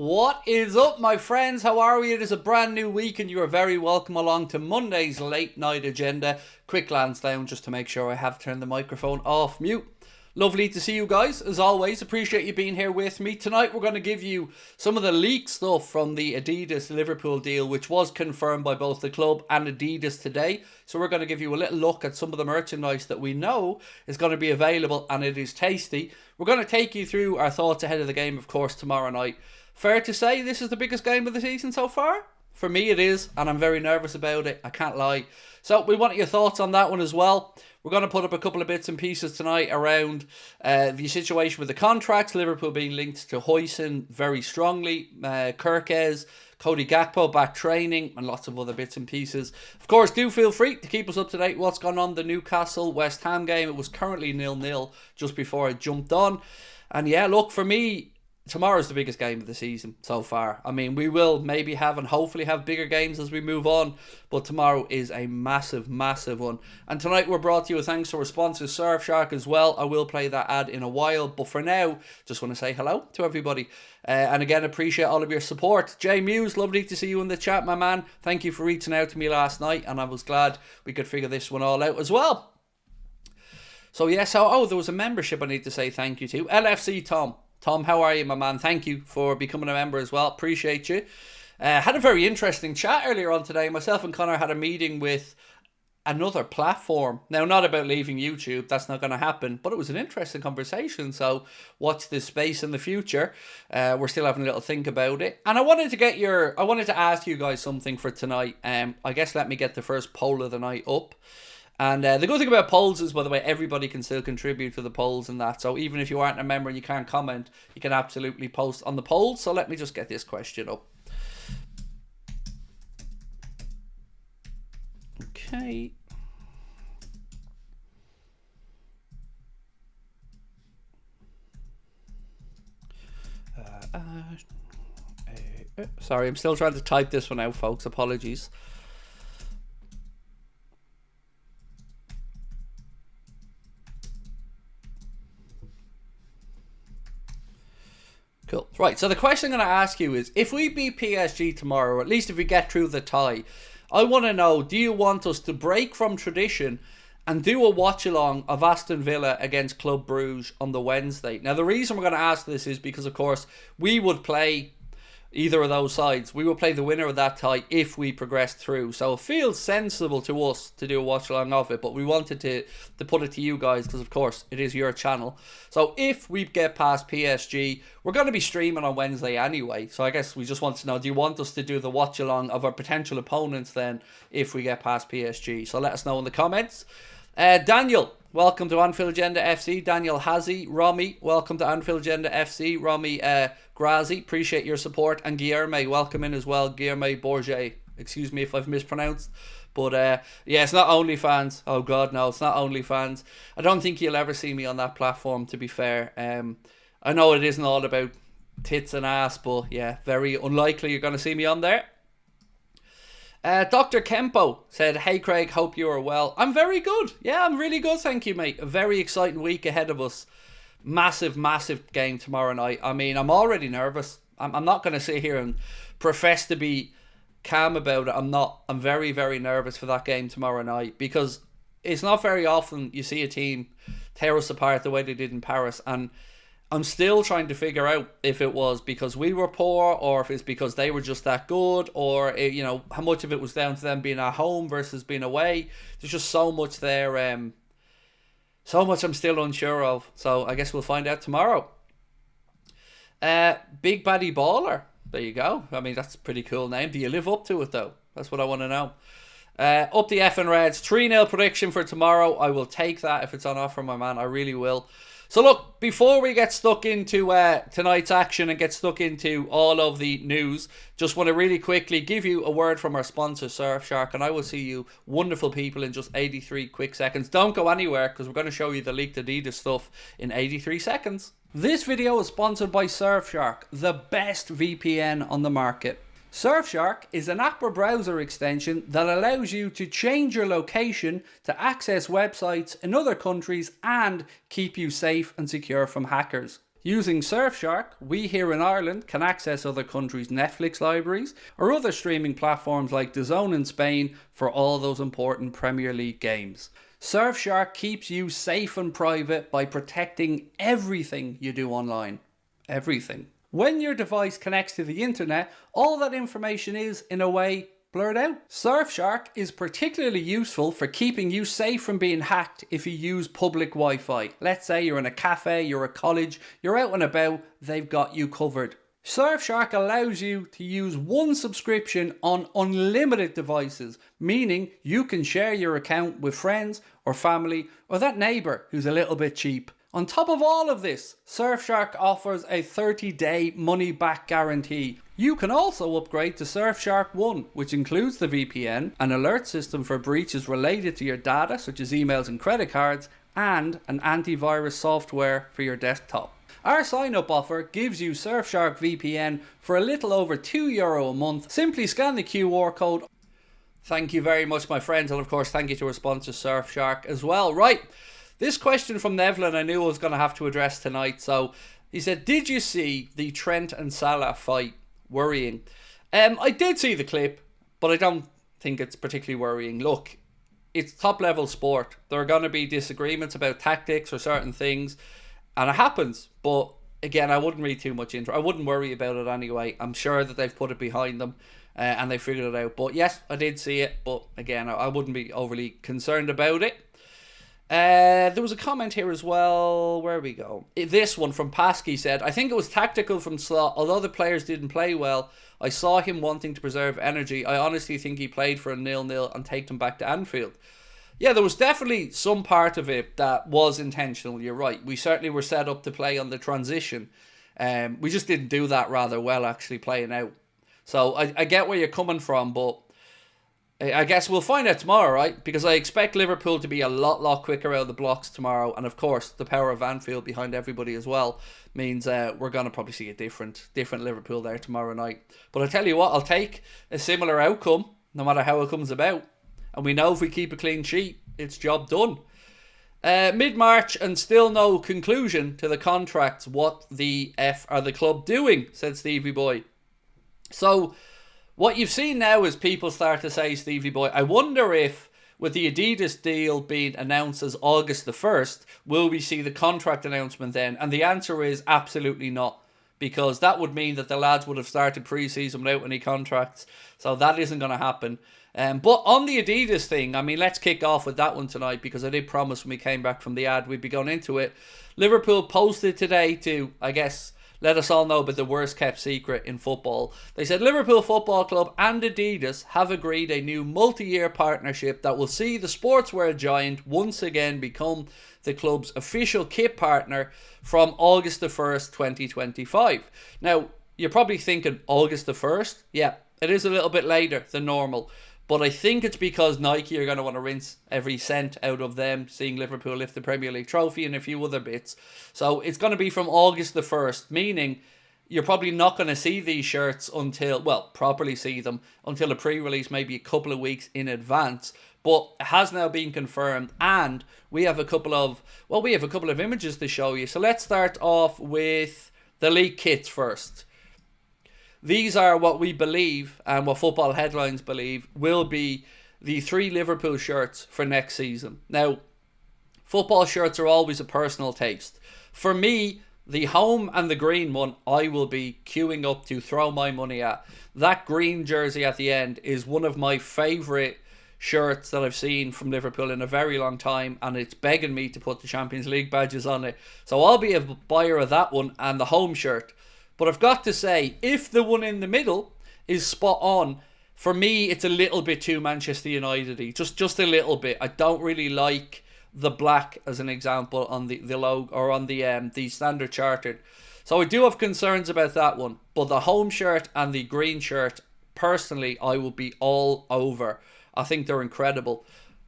What is up, my friends? How are we? It is a brand new week and you are very welcome along to Monday's late night agenda. Quick glance down just to make sure I have turned the microphone off mute. Lovely to see you guys, as always. Appreciate you being here with me. Tonight we're going to give you some of the leaked stuff from the Adidas Liverpool deal, which was confirmed by both the club and Adidas today. So we're going to give you a little look at some of the merchandise that we know is going to be available, and it is tasty. We're going to take you through our thoughts ahead of the game, of course, tomorrow night. Fair to say this is the biggest game of the season so far? For me it is, and I'm very nervous about it, I can't lie. So we want your thoughts on that one as well. We're going to put up a couple of bits and pieces tonight around the situation with the contracts, Liverpool being linked to HUIJSEN very strongly, KERKEZ, Cody Gakpo back training, and lots of other bits and pieces. Of course, do feel free to keep us up to date what's gone on the Newcastle West Ham game. It was currently 0-0 just before I jumped on. And yeah, look, for me, tomorrow's the biggest game of the season so far. I mean, we will maybe have and hopefully have bigger games as we move on, but tomorrow is a massive, massive one. And tonight we're brought to you thanks to our sponsor Surfshark as well. I will play that ad in a while, but for now, just want to say hello to everybody. And again, appreciate all of your support. Jay Muse, lovely to see you in the chat, my man. Thank you for reaching out to me last night, and I was glad we could figure this one all out as well. So yes, there was a membership I need to say thank you to. LFC Tom. Tom, how are you, my man? Thank you for becoming a member as well. Appreciate you. Had a very interesting chat earlier on today. Myself and Connor had a meeting with another platform. Now, not about leaving YouTube. That's not going to happen. But it was an interesting conversation. So watch this space in the future. We're still having a little think about it. And I wanted to ask you guys something for tonight. I guess let me get the first poll of the night up. And the good thing about polls is, by the way, everybody can still contribute to the polls and that. So even if you aren't a member and you can't comment, you can absolutely post on the polls. So let me just get this question up. Okay. Sorry, I'm still trying to type this one out, folks. Apologies. Cool. Right, so the question I'm going to ask you is, if we beat PSG tomorrow, or at least if we get through the tie, I want to know, do you want us to break from tradition and do a watch-along of Aston Villa against Club Brugge on the Wednesday? Now, the reason we're going to ask this is because, of course, we would play either of those sides. We will play the winner of that tie if we progress through. So it feels sensible to us to do a watch along of it, but we wanted to put it to you guys because, of course, it is your channel. So if we get past PSG, we're going to be streaming on Wednesday anyway. So I guess we just want to know, do you want us to do the watch along of our potential opponents then if we get past PSG? So let us know in the comments. Daniel, welcome to Anfield Agenda FC. Daniel Hazi. Romy, welcome to Anfield Agenda FC. Romy Grazi, appreciate your support. And Guilherme, welcome in as well. Guilherme Bourget. Excuse me if I've mispronounced. But yeah, it's not OnlyFans. Oh God, no, it's not OnlyFans. I don't think you'll ever see me on that platform, to be fair. I know it isn't all about tits and ass, but yeah, very unlikely you're going to see me on there. Dr. Kempo said, hey Craig, hope you are well. I'm very good. Yeah, I'm really good, thank you, mate. A very exciting week ahead of us. Massive, massive game tomorrow night. I mean, I'm already nervous. I'm not going to sit here and profess to be calm about it. I'm not. I'm very, very nervous for that game tomorrow night because it's not very often you see a team tear us apart the way they did in Paris. And I'm still trying to figure out if it was because we were poor or if it's because they were just that good, or you know, how much of it was down to them being at home versus being away. There's just so much there, so much I'm still unsure of. So I guess we'll find out tomorrow. Big Baddie Baller. There you go. I mean, that's a pretty cool name. Do you live up to it though? That's what I want to know. Up the F and Reds. 3-0 prediction for tomorrow. I will take that if it's on offer, my man. I really will. So look, before we get stuck into tonight's action and get stuck into all of the news, just want to really quickly give you a word from our sponsor, Surfshark, and I will see you wonderful people in just 83 quick seconds. Don't go anywhere because we're going to show you the leaked Adidas stuff in 83 seconds. This video is sponsored by Surfshark, the best VPN on the market. Surfshark is an app or browser extension that allows you to change your location to access websites in other countries and keep you safe and secure from hackers. Using Surfshark, we here in Ireland can access other countries' Netflix libraries or other streaming platforms like DAZN in Spain for all those important Premier League games. Surfshark keeps you safe and private by protecting everything you do online. Everything. When your device connects to the internet, all that information is, in a way, blurred out. Surfshark is particularly useful for keeping you safe from being hacked if you use public Wi-Fi. Let's say you're in a cafe, you're at college, you're out and about, they've got you covered. Surfshark allows you to use one subscription on unlimited devices, meaning you can share your account with friends or family or that neighbour who's a little bit cheap. On top of all of this, Surfshark offers a 30-day money-back guarantee. You can also upgrade to Surfshark One, which includes the VPN, an alert system for breaches related to your data, such as emails and credit cards, and an antivirus software for your desktop. Our sign-up offer gives you Surfshark VPN for a little over €2 a month. Simply scan the QR code. Thank you very much, my friends, and of course, thank you to our sponsor Surfshark as well. Right. This question from Nevlin I knew I was going to have to address tonight. So he said, did you see the Trent and Salah fight? Worrying. I did see the clip, but I don't think it's particularly worrying. Look, it's top level sport. There are going to be disagreements about tactics or certain things, and it happens. But again, I wouldn't read too much into it. I wouldn't worry about it anyway. I'm sure that they've put it behind them and they figured it out. But yes, I did see it. But again, I wouldn't be overly concerned about it. There was a comment here as well. Where we go? This one from Pasky said, I think it was tactical from Slot. Although the players didn't play well, I saw him wanting to preserve energy. I honestly think he played for a 0-0 and take them back to Anfield. Yeah, there was definitely some part of it that was intentional. You're right. We certainly were set up to play on the transition. We just didn't do that rather well, actually, playing out. So I get where you're coming from, but I guess we'll find out tomorrow, right? Because I expect Liverpool to be a lot quicker out of the blocks tomorrow. And of course, the power of Anfield behind everybody as well means we're going to probably see a different Liverpool there tomorrow night. But I tell you what, I'll take a similar outcome, no matter how it comes about. And we know if we keep a clean sheet, it's job done. Mid-March and still no conclusion to the contracts. What the F are the club doing? Said Stevie Boy. So what you've seen now is people start to say, Stevie Boy, I wonder if with the Adidas deal being announced as August the 1st, will we see the contract announcement then? And the answer is absolutely not, because that would mean that the lads would have started pre-season without any contracts. So that isn't going to happen. But on the Adidas thing, I mean, let's kick off with that one tonight, because I did promise when we came back from the ad we'd be going into it. Liverpool posted today to, I guess, let us all know about the worst kept secret in football. They said Liverpool Football Club and Adidas have agreed a new multi-year partnership that will see the sportswear giant once again become the club's official kit partner from August the 1st, 2025. Now, you're probably thinking August the 1st? Yeah, it is a little bit later than normal. But I think it's because Nike are going to want to rinse every cent out of them seeing Liverpool lift the Premier League trophy and a few other bits. So it's going to be from August the 1st, meaning you're probably not going to see these shirts until, well, properly see them until a pre-release, maybe a couple of weeks in advance. But it has now been confirmed, and we have a couple of images to show you. So let's start off with the league kits first. These are what we believe, and what Football Headlines believe, will be the 3 Liverpool shirts for next season. Now, football shirts are always a personal taste. For me, the home and the green one, I will be queuing up to throw my money at. That green jersey at the end is one of my favourite shirts that I've seen from Liverpool in a very long time, and it's begging me to put the Champions League badges on it. So I'll be a buyer of that one and the home shirt. But I've got to say, if the one in the middle is spot on, for me, it's a little bit too Manchester United-y. Just a little bit. I don't really like the black, as an example, on the logo, or on the standard chartered. So I do have concerns about that one. But the home shirt and the green shirt, personally, I will be all over. I think they're incredible.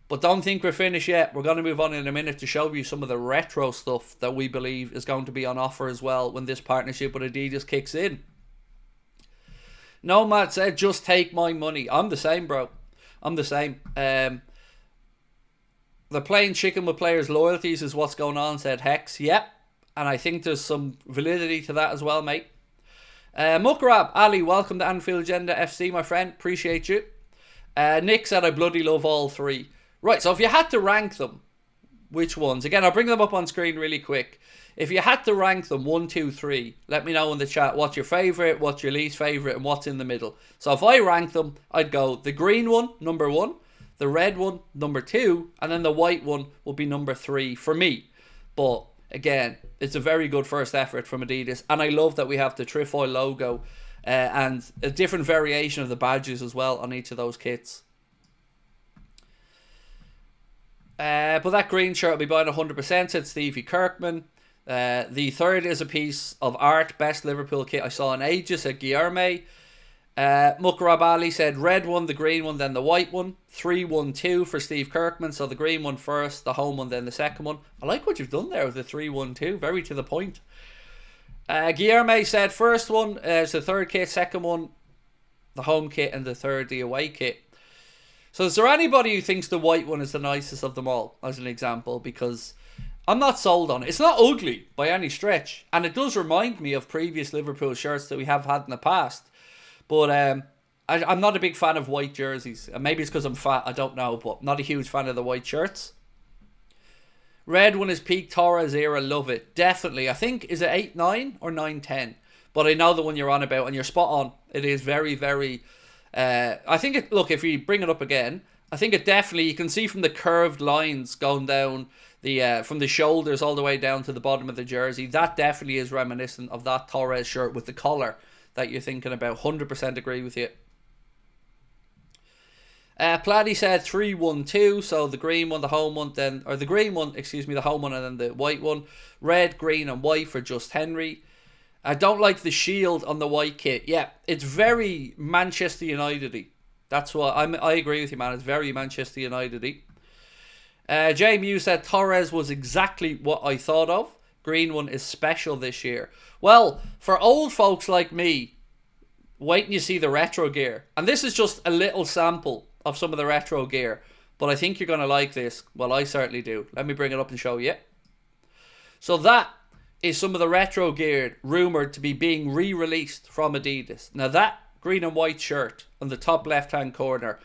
But don't think we're finished yet. We're going to move on in a minute to show you some of the retro stuff that we believe is going to be on offer as well when this partnership with Adidas kicks in. Nomad said, just take my money. I'm the same, bro. I'm the same. The playing chicken with players' loyalties is what's going on, said Hex. Yep. And I think there's some validity to that as well, mate. Mukarab, Ali, welcome to Anfield Agenda FC, my friend. Appreciate you. Nick said, I bloody love all three. Right, so if you had to rank them, which ones? Again, I'll bring them up on screen really quick. If you had to rank them 1, 2, 3, let me know in the chat what's your favourite, what's your least favourite, and what's in the middle. So if I rank them, I'd go the green one, number 1, the red one, number 2, and then the white one will be number 3 for me. But again, it's a very good first effort from Adidas, and I love that we have the trefoil logo and a different variation of the badges as well on each of those kits. But that green shirt will be buying 100%, said Stevie Kirkman. The third is a piece of art, best Liverpool kit I saw in ages, said Guilherme. Mukarab Ali said red one, the green one, then the white one. 3-1-2 for Steve Kirkman, so the green one first, the home one, then the second one. I like what you've done there with the 3-1-2, very to the point. Guilherme said first one is the third kit, second one the home kit, and the third the away kit. So is there anybody who thinks the white one is the nicest of them all, as an example? Because I'm not sold on it. It's not ugly by any stretch, and it does remind me of previous Liverpool shirts that we have had in the past. But I'm not a big fan of white jerseys. Maybe it's because I'm fat, I don't know, but not a huge fan of the white shirts. Red one is peak Torres era, love it. Definitely. I think, is it 8-9 or 9-10? But I know the one you're on about, and you're spot on. It is very, very... I think it, look, if you bring it up again, I think it definitely, you can see from the curved lines going down the from the shoulders all the way down to the bottom of the jersey, that definitely is reminiscent of that Torres shirt with the collar that you're thinking about. 100% agree with you. Platy said 3-1-2, so the green one, the home one, then, or the green one, excuse me, the home one, and then the white one. Red, green, and white for Just Henry. I don't like the shield on the white kit. Yeah, it's very Manchester United-y. That's what I agree with you, man. It's very Manchester United-y. Jay Mew said Torres was exactly what I thought of. Green one is special this year. Well, for old folks like me, wait till you see the retro gear. And this is just a little sample of some of the retro gear. But I think you're going to like this. Well, I certainly do. Let me bring it up and show you. So that is some of the retro gear rumoured to be being re-released from Adidas. Now that green and white shirt on the top left-hand corner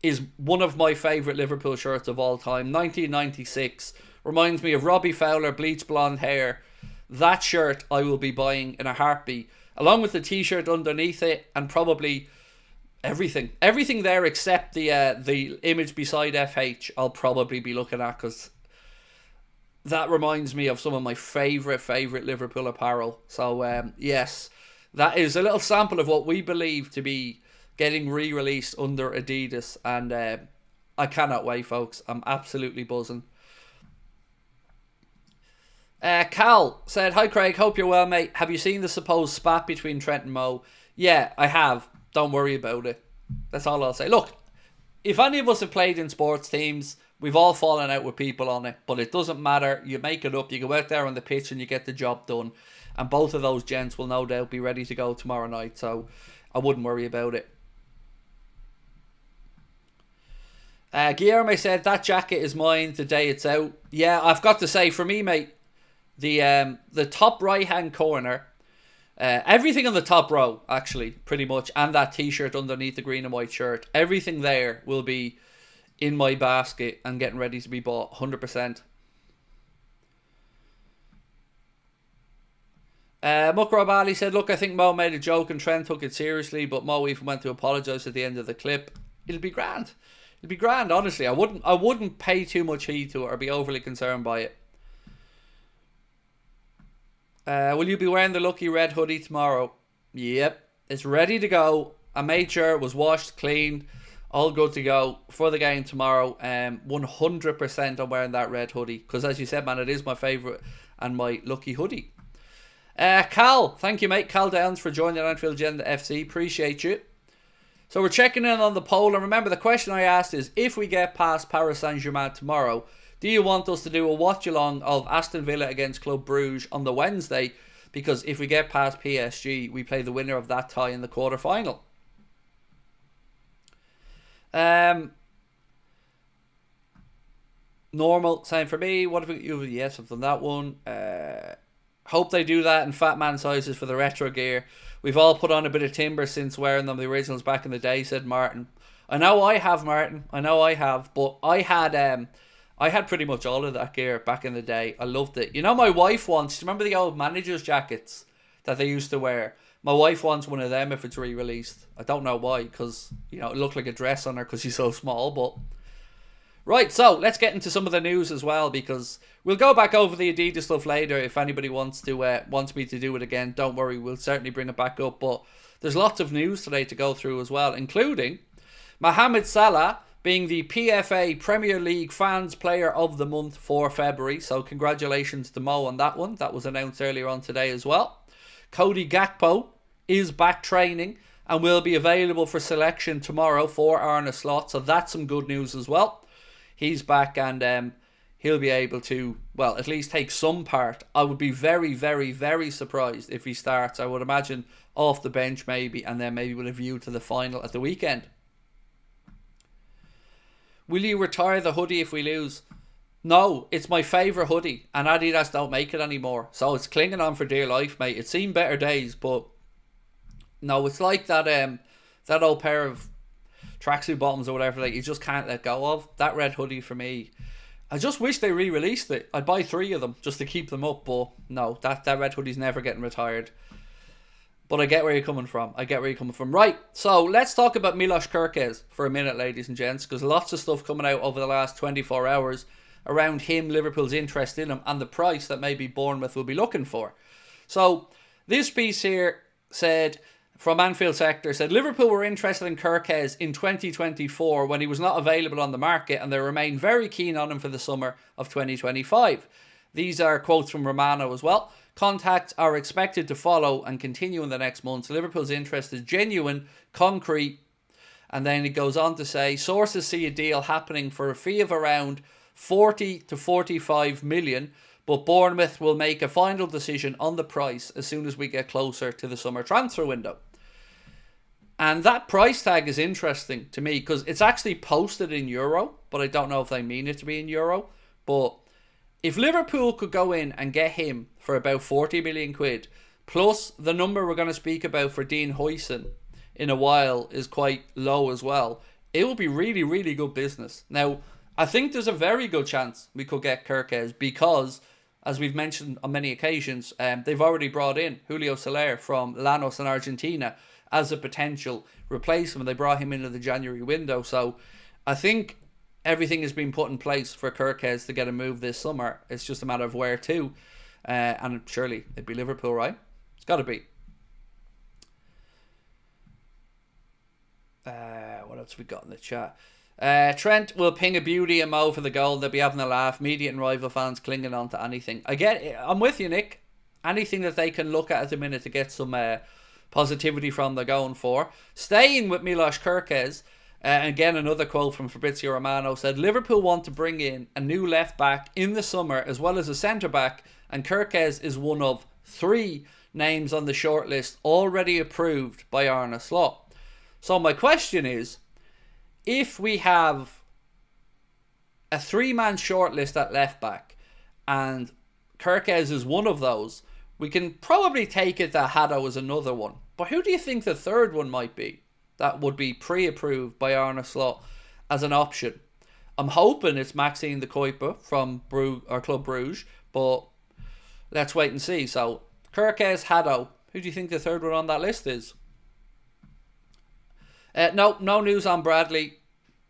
is one of my favourite Liverpool shirts of all time. 1996. Reminds me of Robbie Fowler, bleach blonde hair. That shirt I will be buying in a heartbeat, along with the t-shirt underneath it, and probably everything there except the image beside FH I'll probably be looking at, because that reminds me of some of my favourite Liverpool apparel. So yes, that is a little sample of what we believe to be getting re-released under Adidas, and I cannot wait, folks. I'm absolutely buzzing. Cal said, hi Craig, hope you're well, mate. Have you seen the supposed spat between Trent and Mo? Yeah, I have. Don't worry about it. That's all I'll say. Look, if any of us have played in sports teams, we've all fallen out with people on it, but it doesn't matter. You make it up, you go out there on the pitch and you get the job done. And both of those gents will no doubt be ready to go tomorrow night, so I wouldn't worry about it. Guilherme said, that jacket is mine the day it's out. Yeah, I've got to say, for me, mate, the top right hand corner, everything on the top row actually pretty much, and that t-shirt underneath the green and white shirt, everything there will be in my basket and getting ready to be bought 100%. Mukarab Ali said, look, I think Mo made a joke and Trent took it seriously, but Mo even went to apologise at the end of the clip. It'll be grand. It'll be grand, honestly. I wouldn't pay too much heed to it or be overly concerned by it. Will you be wearing the lucky red hoodie tomorrow? Yep, it's ready to go. I made sure it was washed, cleaned, all good to go for the game tomorrow. 100% I'm wearing that red hoodie, because as you said, man, it is my favourite and my lucky hoodie. Cal, thank you, mate. Cal Downs for joining Anfield Agenda FC. Appreciate you. So we're checking in on the poll, and remember the question I asked is, if we get past Paris Saint-Germain tomorrow, do you want us to do a watch-along of Aston Villa against Club Brugge on the Wednesday? Because if we get past PSG, we play the winner of that tie in the quarter-final. Normal, same for me. What have we... Yes, I've done that one. Hope they do that in fat man sizes for the retro gear. We've all put on a bit of timber since wearing them, the originals back in the day, said Martin. I know I have, Martin. I know I have. But I had pretty much all of that gear back in the day. I loved it. You know, my wife wants... Remember the old managers' jackets that they used to wear? My wife wants one of them if it's re-released. I don't know why, because, you know, it looked like a dress on her because she's so small, but... Right, so let's get into some of the news as well, because we'll go back over the Adidas stuff later if anybody wants me to do it again. Don't worry, we'll certainly bring it back up, but there's lots of news today to go through as well, including Mohamed Salah being the PFA Premier League Fans Player of the Month for February, so congratulations to Mo on that one. That was announced earlier on today as well. Cody Gakpo is back training and will be available for selection tomorrow for Arne Slot, so that's some good news as well. He's back and he'll be able to, well, at least take some part. I would be very, very, very surprised if he starts. I would imagine off the bench maybe, and then maybe with a view to the final at the weekend. Will you retire the hoodie if we lose? No, it's my favourite hoodie, and Adidas don't make it anymore. So it's clinging on for dear life, mate. It's seen better days, but no, it's like that old pair of tracksuit bottoms or whatever that you just can't let go of. That red hoodie for me, I just wish they re-released it. I'd buy 3 of them just to keep them up, but no, that red hoodie's never getting retired. But I get where you're coming from. Right, so let's talk about Milos KERKEZ for a minute, ladies and gents, because lots of stuff coming out over the last 24 hours around him, Liverpool's interest in him, and the price that maybe Bournemouth will be looking for. So this piece here said... from Anfield Sector, said Liverpool were interested in KERKEZ in 2024 when he was not available on the market, and they remain very keen on him for the summer of 2025. These are quotes from Romano as well. Contacts are expected to follow and continue in the next months. Liverpool's interest is genuine, concrete, and then it goes on to say sources see a deal happening for a fee of around 40 to 45 million, but Bournemouth will make a final decision on the price as soon as we get closer to the summer transfer window. And that price tag is interesting to me because it's actually posted in euro, but I don't know if they mean it to be in euro. But if Liverpool could go in and get him for about 40 million quid, plus the number we're going to speak about for Dean Hoijsen in a while is quite low as well, it will be really, really good business. Now, I think there's a very good chance we could get KERKEZ because, as we've mentioned on many occasions, they've already brought in Julio Soler from Lanús in Argentina as a potential replacement. They brought him into the January window. So I think everything has been put in place for KERKEZ to get a move this summer. It's just a matter of where to. And surely it'd be Liverpool, right? It's got to be. What else have we got in the chat? Trent will ping a beauty and Mo for the goal. They'll be having a laugh. Media and rival fans clinging on to anything. I get it. I'm with you, Nick. Anything that they can look at the minute to get some positivity from, they're going for. Staying with Milos KERKEZ, again another quote from Fabrizio Romano said Liverpool want to bring in a new left back in the summer as well as a centre back, and KERKEZ is one of 3 names on the shortlist already approved by Arne Slot. So my question is, if we have a 3-man shortlist at left back and KERKEZ is one of those, we can probably take it that Haddo is another one. But who do you think the third one might be that would be pre-approved by Arne Slot as an option? I'm hoping it's Maxime de Kuiper from Club Bruges, but let's wait and see. So KERKEZ, Haddo. Who do you think the third one on that list is? No news on Bradley.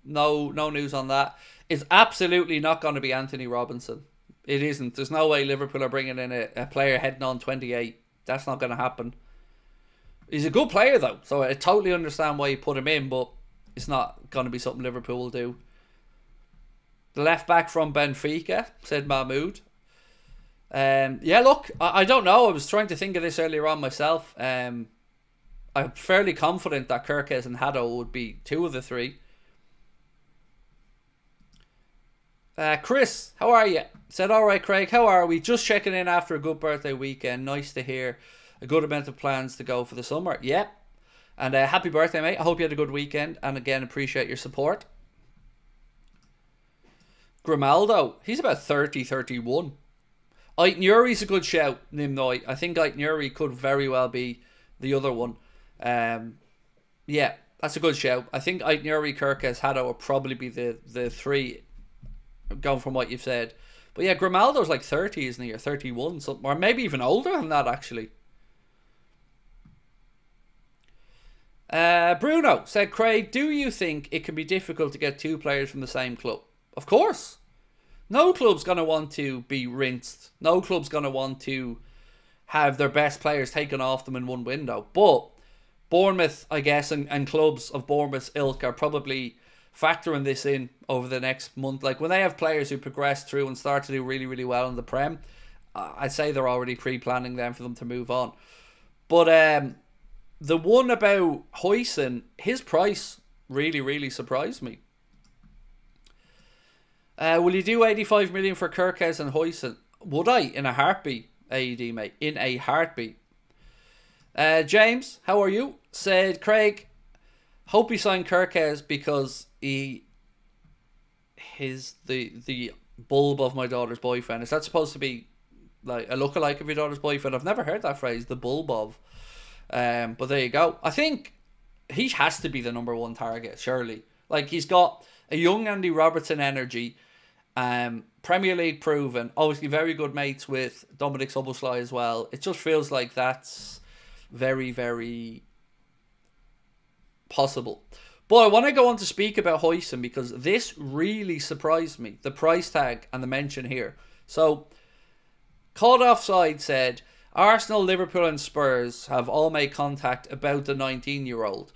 No news on that. It's absolutely not going to be Anthony Robinson. It isn't. There's no way Liverpool are bringing in a player heading on 28. That's not going to happen. He's a good player though, so I totally understand why you put him in, but it's not going to be something Liverpool will do. The left back from Benfica, said Mahmoud. Yeah, look, I don't know. I was trying to think of this earlier on myself. I'm fairly confident that KERKEZ and Haddo would be 2 of the 3. Chris, how are you? Said, alright Craig, how are we? Just checking in after a good birthday weekend. Nice to hear a good amount of plans to go for the summer. Yep. And happy birthday, mate. I hope you had a good weekend. And again, appreciate your support. Grimaldo, he's about 30, 31. Aitnuri's a good shout, Nimnoy. I think Aitnuri could very well be the other one. Yeah, that's a good shout. I think Aitnuri, KERKEZ, Haddo will probably be the three, going from what you've said. But yeah, Grimaldo's like 30, isn't he? Or 31, something, or maybe even older than that, actually. Bruno said, Craig, do you think it can be difficult to get two players from the same club? Of course. No club's going to want to be rinsed. No club's going to want to have their best players taken off them in one window. But Bournemouth, I guess, and clubs of Bournemouth's ilk are probably factoring this in over the next month. Like when they have players who progress through and start to do really, really well in the Prem, I'd say they're already pre-planning them for them to move on. But the one about Hoijsen, his price really, really surprised me. Will you do 85 million for KERKEZ and Hoijsen? Would I? In a heartbeat, AED, mate. In a heartbeat. James, how are you? Said, Craig, hope he signed KERKEZ because he's the bulb of my daughter's boyfriend. Is that supposed to be like a lookalike of your daughter's boyfriend? I've never heard that phrase, the bulb of. But there you go. I think he has to be the number one target, surely. Like, he's got a young Andy Robertson energy, Premier League proven, obviously very good mates with Dominic Szoboszlai as well. It just feels like that's very, very possible. But I want to go on to speak about Hoijsen because this really surprised me. The price tag and the mention here. So, Caught Offside said, Arsenal, Liverpool and Spurs have all made contact about the 19-year-old.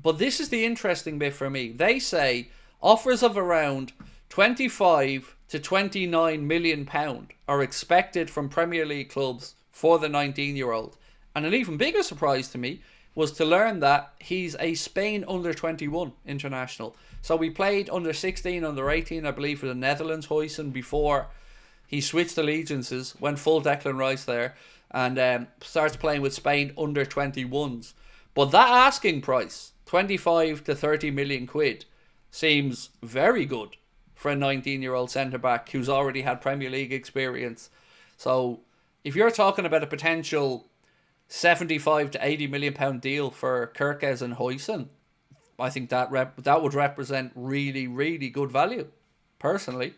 But this is the interesting bit for me. They say offers of around 25 to 29 million pound are expected from Premier League clubs for the 19-year-old. And an even bigger surprise to me was to learn that he's a Spain under-21 international. So we played under-16, under-18, I believe, for the Netherlands, Hoijsen, before he switched allegiances, went full Declan Rice there, and starts playing with Spain under-21s. But that asking price, 25 to 30 million quid, seems very good for a 19-year-old centre-back who's already had Premier League experience. So if you're talking about a potential 75 to 80 million pound deal for KERKEZ and Hoijsen, I think that would represent really, really good value, personally.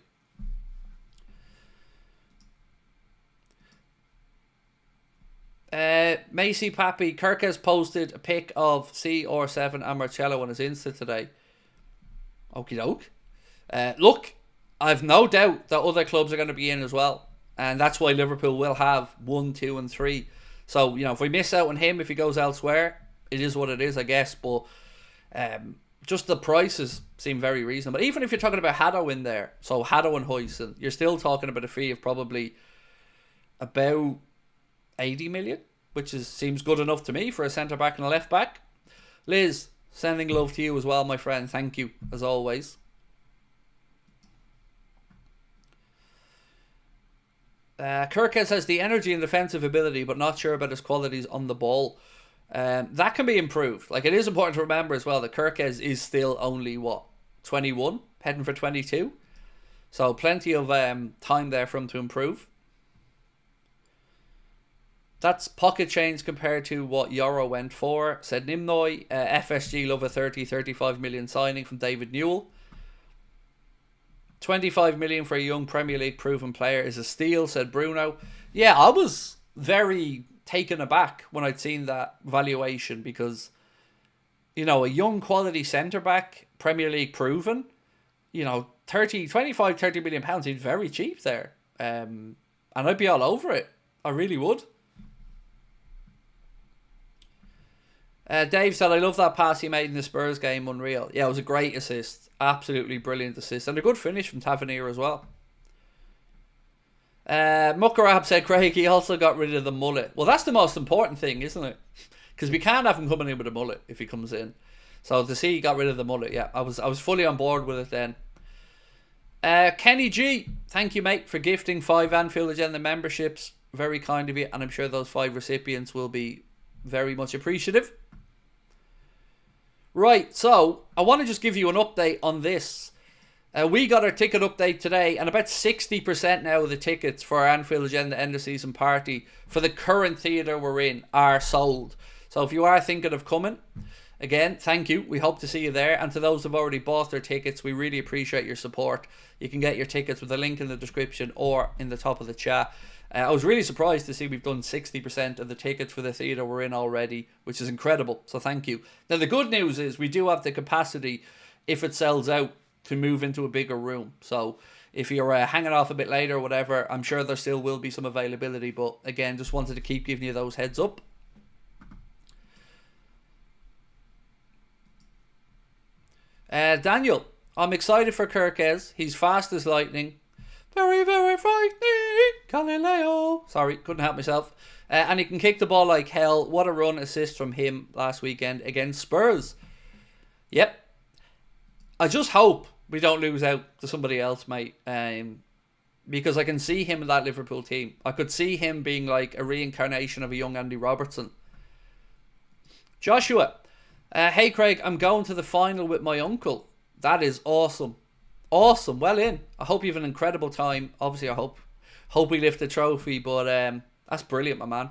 Macy Pappy, KERKEZ posted a pic of CR7 and Marcello on his Insta today. Okie doke. Look, I've no doubt that other clubs are going to be in as well. And that's why Liverpool will have 1, 2 and 3. So, if we miss out on him, if he goes elsewhere, it is what it is, I guess. But just the prices seem very reasonable. Even if you're talking about Haddo in there, so Haddo and Hoijsen, you're still talking about a fee of probably about 80 million, which seems good enough to me for a centre-back and a left-back. Liz, sending love to you as well, my friend. Thank you, as always. KERKEZ has the energy and defensive ability, but not sure about his qualities on the ball. That can be improved. Like, it is important to remember as well that KERKEZ is still only, 21? Heading for 22? So plenty of time there for him to improve. That's pocket change compared to what Euro went for, said Nimnoy. FSG love a 30-35 million signing from David Newell. 25 million for a young Premier League proven player is a steal, said Bruno. Yeah, I was very taken aback when I'd seen that valuation because, a young quality centre-back, Premier League proven, 25, 30 million pounds is very cheap there. And I'd be all over it. I really would. Dave said, I love that pass he made in the Spurs game, unreal. Yeah, it was a great assist. Absolutely brilliant assist. And a good finish from Tavernier as well. Muckarab said, Craig, he also got rid of the mullet. Well, that's the most important thing, isn't it? Because we can't have him coming in with a mullet if he comes in. So to see he got rid of the mullet, yeah, I was fully on board with it then. Kenny G, thank you, mate, for gifting 5 Anfield Agenda memberships. Very kind of you. And I'm sure those 5 recipients will be very much appreciative. Right, so I want to just give you an update on this. We got our ticket update today, and about 60% now of the tickets for our Anfield Agenda end of season party for the current theatre we're in are sold. So if you are thinking of coming, again, thank you. We hope to see you there. And to those who've already bought their tickets, we really appreciate your support. You can get your tickets with a link in the description or in the top of the chat. I was really surprised to see we've done 60% of the tickets for the theatre we're in already, which is incredible. So thank you. Now, the good news is we do have the capacity, if it sells out, to move into a bigger room. So if you're hanging off a bit later or whatever, I'm sure there still will be some availability. But again, just wanted to keep giving you those heads up. Daniel, I'm excited for KERKEZ. He's fast as lightning. Very, very frightening. Galileo. Sorry, couldn't help myself. And he can kick the ball like hell. What a run assist from him last weekend against Spurs. Yep. I just hope we don't lose out to somebody else, mate. Because I can see him in that Liverpool team. I could see him being like a reincarnation of a young Andy Robertson. Joshua. Hey Craig, I'm going to the final with my uncle. That is awesome. Awesome. Well in. I hope you have an incredible time. Obviously, I hope we lift the trophy. But that's brilliant, my man.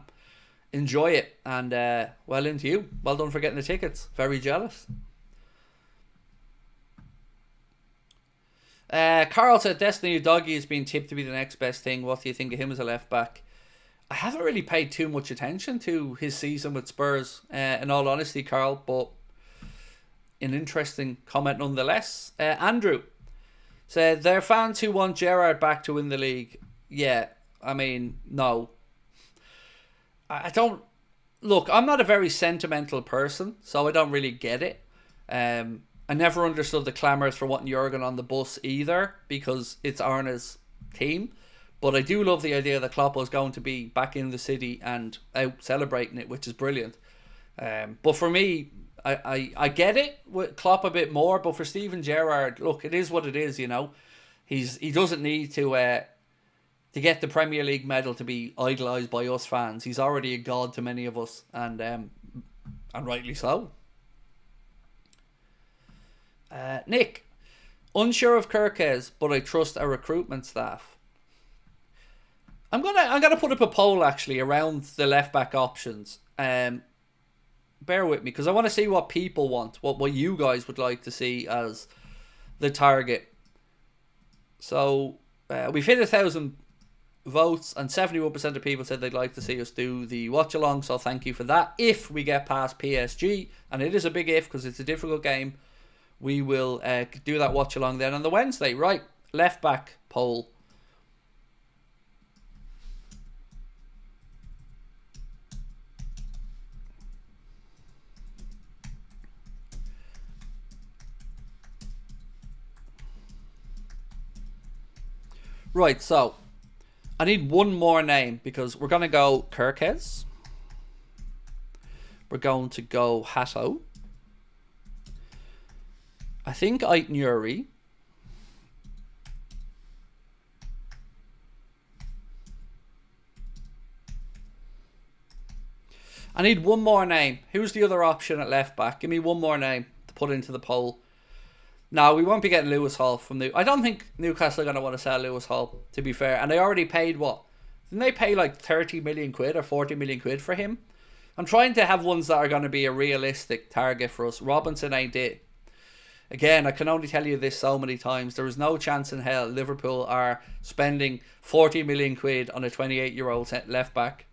Enjoy it. And well into you. Well done for getting the tickets. Very jealous. Carl said Destiny Udogie has been tipped to be the next best thing. What do you think of him as a left back? I haven't really paid too much attention to his season with Spurs, in all honesty, Carl, but an interesting comment nonetheless. Andrew said, there are fans who want Gerrard back to win the league. Yeah, I mean, no. I don't... Look, I'm not a very sentimental person, so I don't really get it. I never understood the clamours for wanting Jurgen on the bus either, because it's Arne's team. But I do love the idea that Klopp was going to be back in the city and out celebrating it, which is brilliant. But for me, I get it with Klopp a bit more. But for Steven Gerrard, look, it is what it is, you know. He doesn't need to get the Premier League medal to be idolised by us fans. He's already a god to many of us, and rightly so. Nick, unsure of KERKEZ, but I trust our recruitment staff. I'm gonna put up a poll actually around the left back options. Bear with me because I want to see what people want, what you guys would like to see as the target. So we've hit 1,000 votes, and 71% of people said they'd like to see us do the watch along. So thank you for that. If we get past PSG, and it is a big if because it's a difficult game, we will do that watch along then on the Wednesday. Right, left back poll. Right, so I need one more name because we're going to go KERKEZ. We're going to go Hato. I think ENQUIRIES. I need one more name. Who's the other option at left back? Give me one more name to put into the poll. No, we won't be getting Lewis Hall from I don't think Newcastle are going to want to sell Lewis Hall, to be fair. And they already paid what? Didn't they pay like 30 million quid or 40 million quid for him? I'm trying to have ones that are going to be a realistic target for us. Robinson ain't it. Again, I can only tell you this so many times. There is no chance in hell Liverpool are spending 40 million quid on a 28-year-old left back.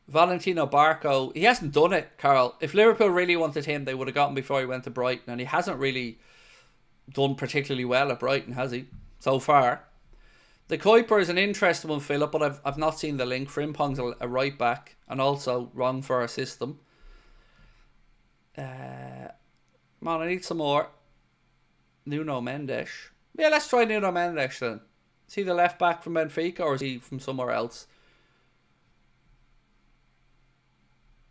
Valentino Barco, he hasn't done it, Carl. If Liverpool really wanted him, they would have got him before he went to Brighton, and he hasn't really done particularly well at Brighton, has he? So far. The Kuiper is an interesting one, Philip, but I've not seen the link. Frimpong's a right back, and also wrong for our system. Come on, I need some more. Nuno Mendes. Yeah, let's try Nuno Mendes then. Is he the left back from Benfica, or is he from somewhere else?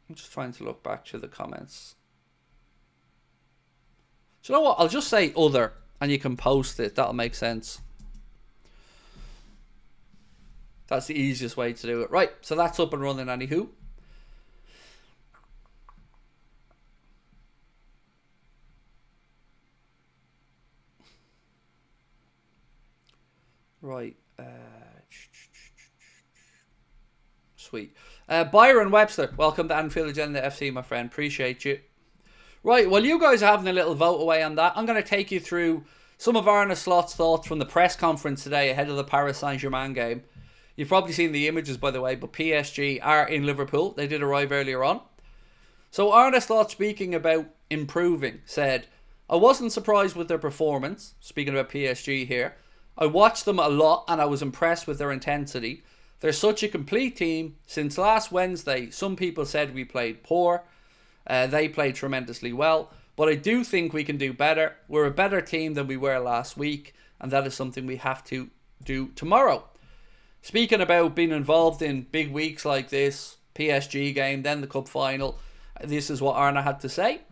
I'm just trying to look back to the comments. Do you know what? I'll just say other, and you can post it. That'll make sense. That's the easiest way to do it. Right, so that's up and running, anywho. Right. Sweet. Byron Webster, welcome to Anfield Agenda FC, my friend. Appreciate you. Right, well, you guys are having a little vote away on that. I'm going to take you through some of Arne Slot's thoughts from the press conference today ahead of the Paris Saint-Germain game. You've probably seen the images, by the way, but PSG are in Liverpool. They did arrive earlier on. So Arne Slot, speaking about improving, said, I wasn't surprised with their performance, speaking about PSG here. I watched them a lot and I was impressed with their intensity. They're such a complete team. Since last Wednesday, some people said we played poor. They played tremendously well. But I do think we can do better. We're a better team than we were last week. And that is something we have to do tomorrow. Speaking about being involved in big weeks like this, PSG game, then the cup final, this is what Arne had to say.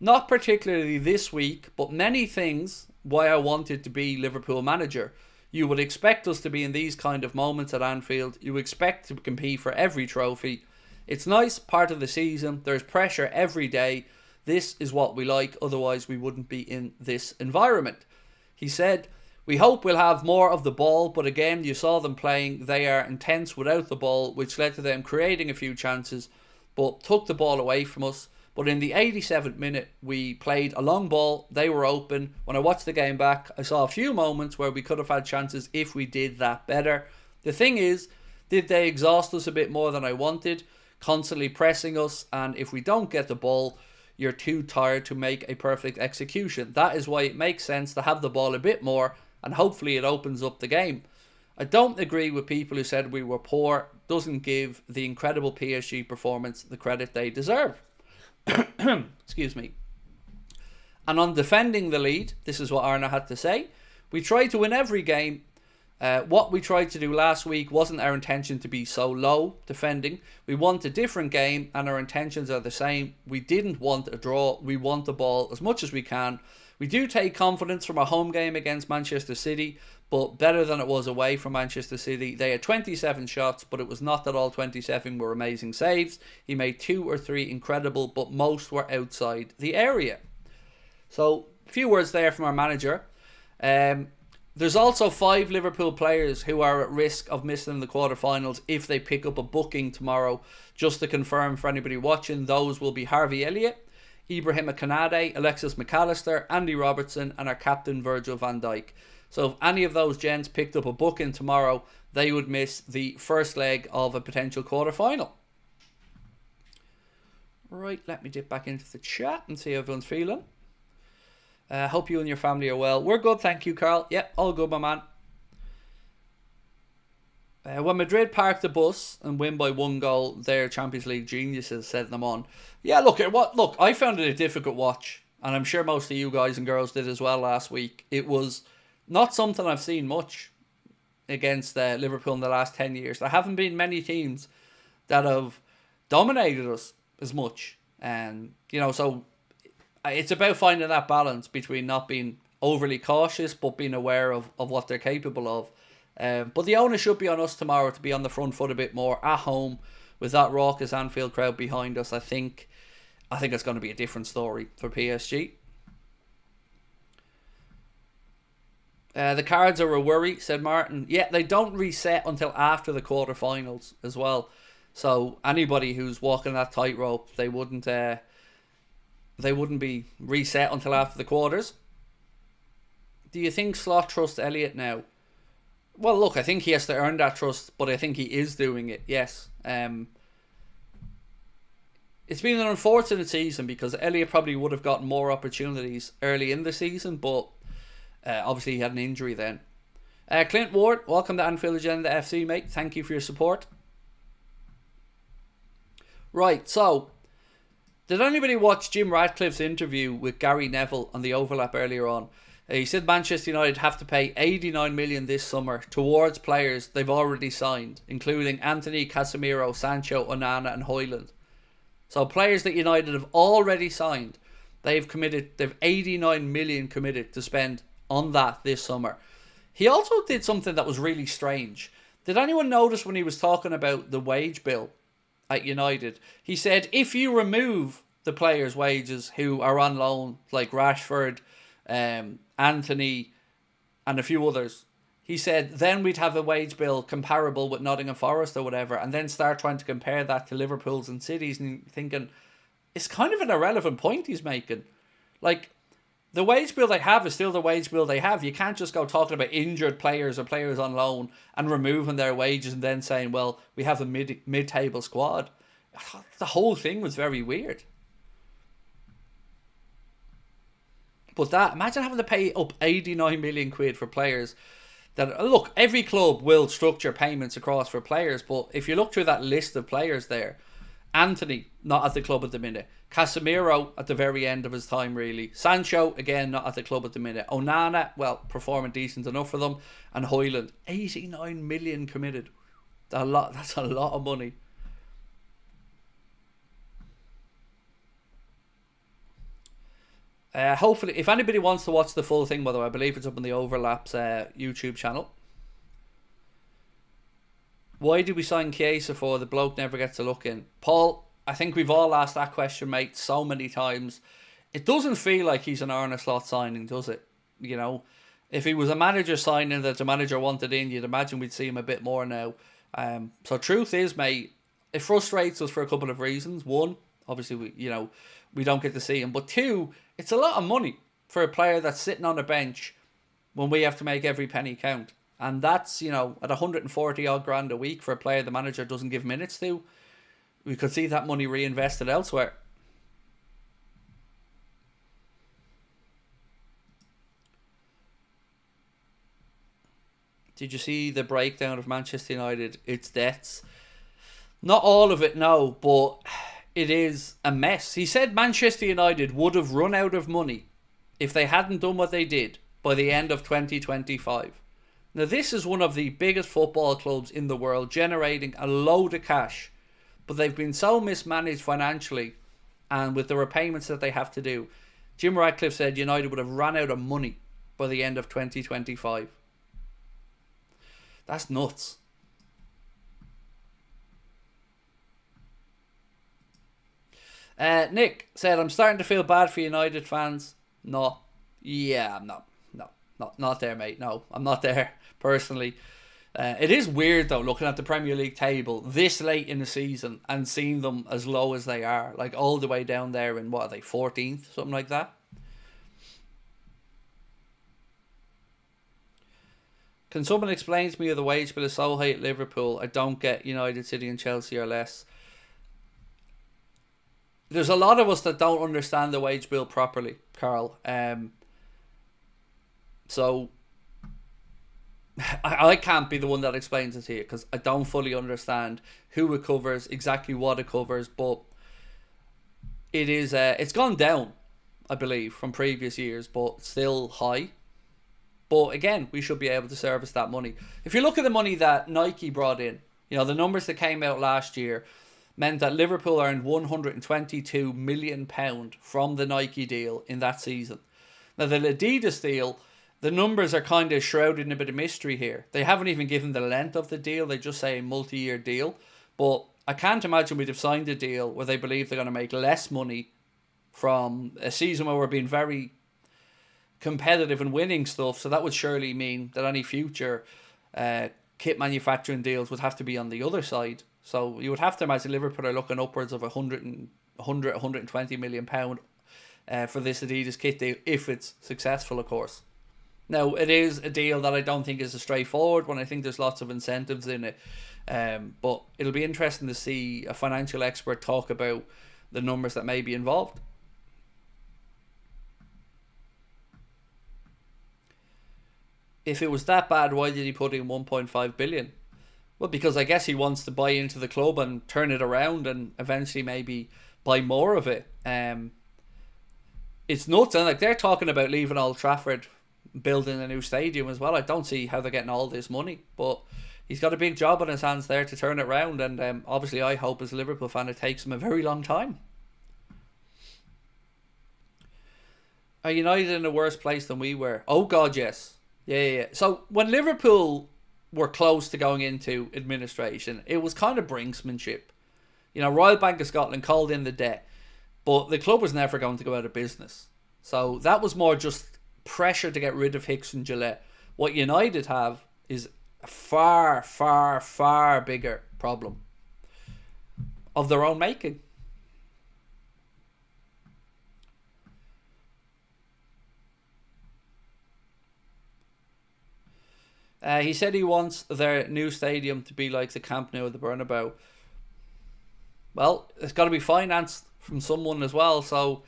Not particularly this week, but many things why I wanted to be Liverpool manager. You would expect us to be in these kind of moments at Anfield. You expect to compete for every trophy. It's nice, part of the season. There's pressure every day. This is what we like, otherwise we wouldn't be in this environment. He said, we hope we'll have more of the ball, but again, you saw them playing. They are intense without the ball, which led to them creating a few chances, but took the ball away from us. But in the 87th minute, we played a long ball. They were open. When I watched the game back, I saw a few moments where we could have had chances if we did that better. The thing is, did they exhaust us a bit more than I wanted? Constantly pressing us, and if we don't get the ball, you're too tired to make a perfect execution. That is why it makes sense to have the ball a bit more, and hopefully it opens up the game. I don't agree with people who said we were poor. Doesn't give the incredible PSG performance the credit they deserve. Excuse me. And on defending the lead, this is what Arne had to say. We tried to win every game. What we tried to do last week wasn't our intention to be so low defending. We want a different game and our intentions are the same. We didn't want a draw. We want the ball as much as we can. We do take confidence from our home game against Manchester City, but better than it was away from Manchester City. They had 27 shots, but it was not that all 27 were amazing saves. He made 2 or 3 incredible, but most were outside the area. So, a few words there from our manager. There's also 5 Liverpool players who are at risk of missing the quarterfinals if they pick up a booking tomorrow. Just to confirm for anybody watching, those will be Harvey Elliott, Ibrahima Konate, Alexis McAllister, Andy Robertson and our captain Virgil van Dijk. So if any of those gents picked up a booking tomorrow, they would miss the first leg of a potential quarterfinal. Right, let me dip back into the chat and see how everyone's feeling. Hope you and your family are well. We're good, thank you, Carl. Yep, all good, my man. When Madrid park the bus and win by 1 goal, their Champions League geniuses set them on. Yeah, look, I found it a difficult watch, and I'm sure most of you guys and girls did as well last week. It was not something I've seen much against Liverpool in the last 10 years. There haven't been many teams that have dominated us as much. And, so it's about finding that balance between not being overly cautious but being aware of what they're capable of. But the onus should be on us tomorrow to be on the front foot a bit more at home with that raucous Anfield crowd behind us. I think it's going to be a different story for PSG. The cards are a worry, said Martin. Yeah, they don't reset until after the quarterfinals as well. So anybody who's walking that tightrope, they wouldn't be reset until after the quarters. Do you think Slot trusts Elliott now? Well, look, I think he has to earn that trust, but I think he is doing it, yes. It's been an unfortunate season because Elliott probably would have gotten more opportunities early in the season, but obviously he had an injury then. Clint Ward, welcome to Anfield Agenda FC, mate. Thank you for your support. Right, so did anybody watch Jim Ratcliffe's interview with Gary Neville on the overlap earlier on? He said Manchester United have to pay 89 million this summer towards players they've already signed, including Anthony, Casemiro, Sancho, Onana and Hoijsen. So players that United have already signed, they've 89 million committed to spend on that this summer. He also did something that was really strange. Did anyone notice when he was talking about the wage bill at United? He said if you remove the players' wages who are on loan, like Rashford, Anthony and a few others, he said then we'd have a wage bill comparable with Nottingham Forest or whatever, and then start trying to compare that to Liverpool's and City's, and thinking it's kind of an irrelevant point he's making. Like, the wage bill they have is still the wage bill they have. You can't just go talking about injured players or players on loan and removing their wages and then saying, well, we have a mid-table squad. The whole thing was very weird. But imagine having to pay up 89 million quid for players. That, look, every club will structure payments across for players, but if you look through that list of players there, Anthony, not at the club at the minute. Casemiro, at the very end of his time, really. Sancho, again, not at the club at the minute. Onana, well, performing decent enough for them. And Hoijsen, 89 million committed. That's a lot of money. Hopefully, if anybody wants to watch the full thing, by the way, I believe it's up on the Overlaps YouTube channel. Why did we sign Chiesa for? The bloke never gets a look in. Paul, I think we've all asked that question, mate, so many times. It doesn't feel like he's an Arne Slot signing, does it? You know, if he was a manager signing that the manager wanted in, you'd imagine we'd see him a bit more now. So truth is, mate, it frustrates us for a couple of reasons. One, obviously, we don't get to see him. But two, it's a lot of money for a player that's sitting on a bench when we have to make every penny count. And that's, at 140 odd grand a week for a player the manager doesn't give minutes to. We could see that money reinvested elsewhere. Did you see the breakdown of Manchester United? Its debts. Not all of it, no, but it is a mess. He said Manchester United would have run out of money if they hadn't done what they did by the end of 2025. Now, this is one of the biggest football clubs in the world, generating a load of cash, but they've been so mismanaged financially and with the repayments that they have to do. Jim Ratcliffe said United would have run out of money by the end of 2025. That's nuts. Nick said, I'm starting to feel bad for United fans. No. Yeah, I'm not. Not there, mate. No, I'm not there, personally. It is weird, though, looking at the Premier League table this late in the season and seeing them as low as they are. Like, all the way down there in, what are they, 14th? Something like that. Can someone explain to me how the wage bill is so high at Liverpool? I don't get United, City and Chelsea or less. There's a lot of us that don't understand the wage bill properly, Carl. So I can't be the one that explains it to you because I don't fully understand who it covers, exactly what it covers, but it is it's gone down, I believe, from previous years, but still high. But again, we should be able to service that money. If you look at the money that Nike brought in, the numbers that came out last year meant that Liverpool earned £122 million from the Nike deal in that season. Now, the Adidas deal, the numbers are kind of shrouded in a bit of mystery here. They haven't even given the length of the deal. They just say a multi-year deal. But I can't imagine we'd have signed a deal where they believe they're going to make less money from a season where we're being very competitive and winning stuff. So that would surely mean that any future kit manufacturing deals would have to be on the other side. So you would have to imagine Liverpool are looking upwards of 120 million pound for this Adidas kit deal, if it's successful, of course. Now, it is a deal that I don't think is a straightforward one. I think there's lots of incentives in it. But it'll be interesting to see a financial expert talk about the numbers that may be involved. If it was that bad, why did he put in 1.5 billion? Well, because I guess he wants to buy into the club and turn it around and eventually maybe buy more of it. It's nuts. And like, they're talking about leaving Old Trafford, building a new stadium as well. I don't see how they're getting all this money, but he's got a big job on his hands there to turn it around, and obviously I hope as a Liverpool fan it takes him a very long time. Are United in a worse place than we were? Oh god, yes. Yeah. So when Liverpool were close to going into administration, it was kind of brinksmanship. Royal Bank of Scotland called in the debt, but the club was never going to go out of business. So that was more just pressure to get rid of Hicks and Gillette. What United have is a far, far, far bigger problem of their own making. He said he wants their new stadium to be like the Camp Nou or the Bernabeu. Well, it's got to be financed from someone as well, so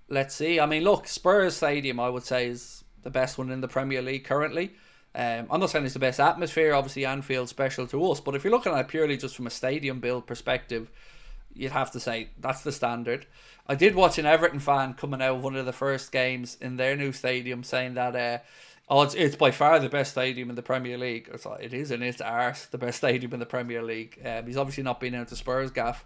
let's see. I mean, look, Spurs Stadium, I would say, is the best one in the Premier League currently. I'm not saying it's the best atmosphere. Obviously, Anfield's special to us, but if you're looking at it purely just from a stadium build perspective, you'd have to say that's the standard. I did watch an Everton fan coming out of one of the first games in their new stadium saying that it's by far the best stadium in the Premier League. It's like, it is, and it's arse the best stadium in the Premier League. He's obviously not been out to Spurs gaff.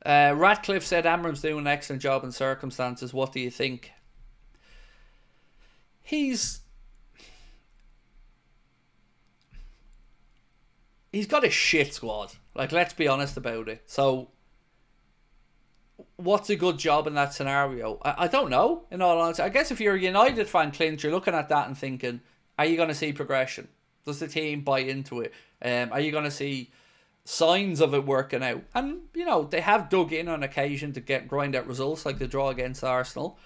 Ratcliffe said Amram's doing an excellent job in circumstances. What do you think? He's got a shit squad. Like, let's be honest about it. So, what's a good job in that scenario? I don't know, in all honesty. I guess if you're a United fan, Clint, you're looking at that and thinking, are you going to see progression? Does the team buy into it? Are you going to see signs of it working out? And, you know, they have dug in on occasion to grind out results, like the draw against Arsenal.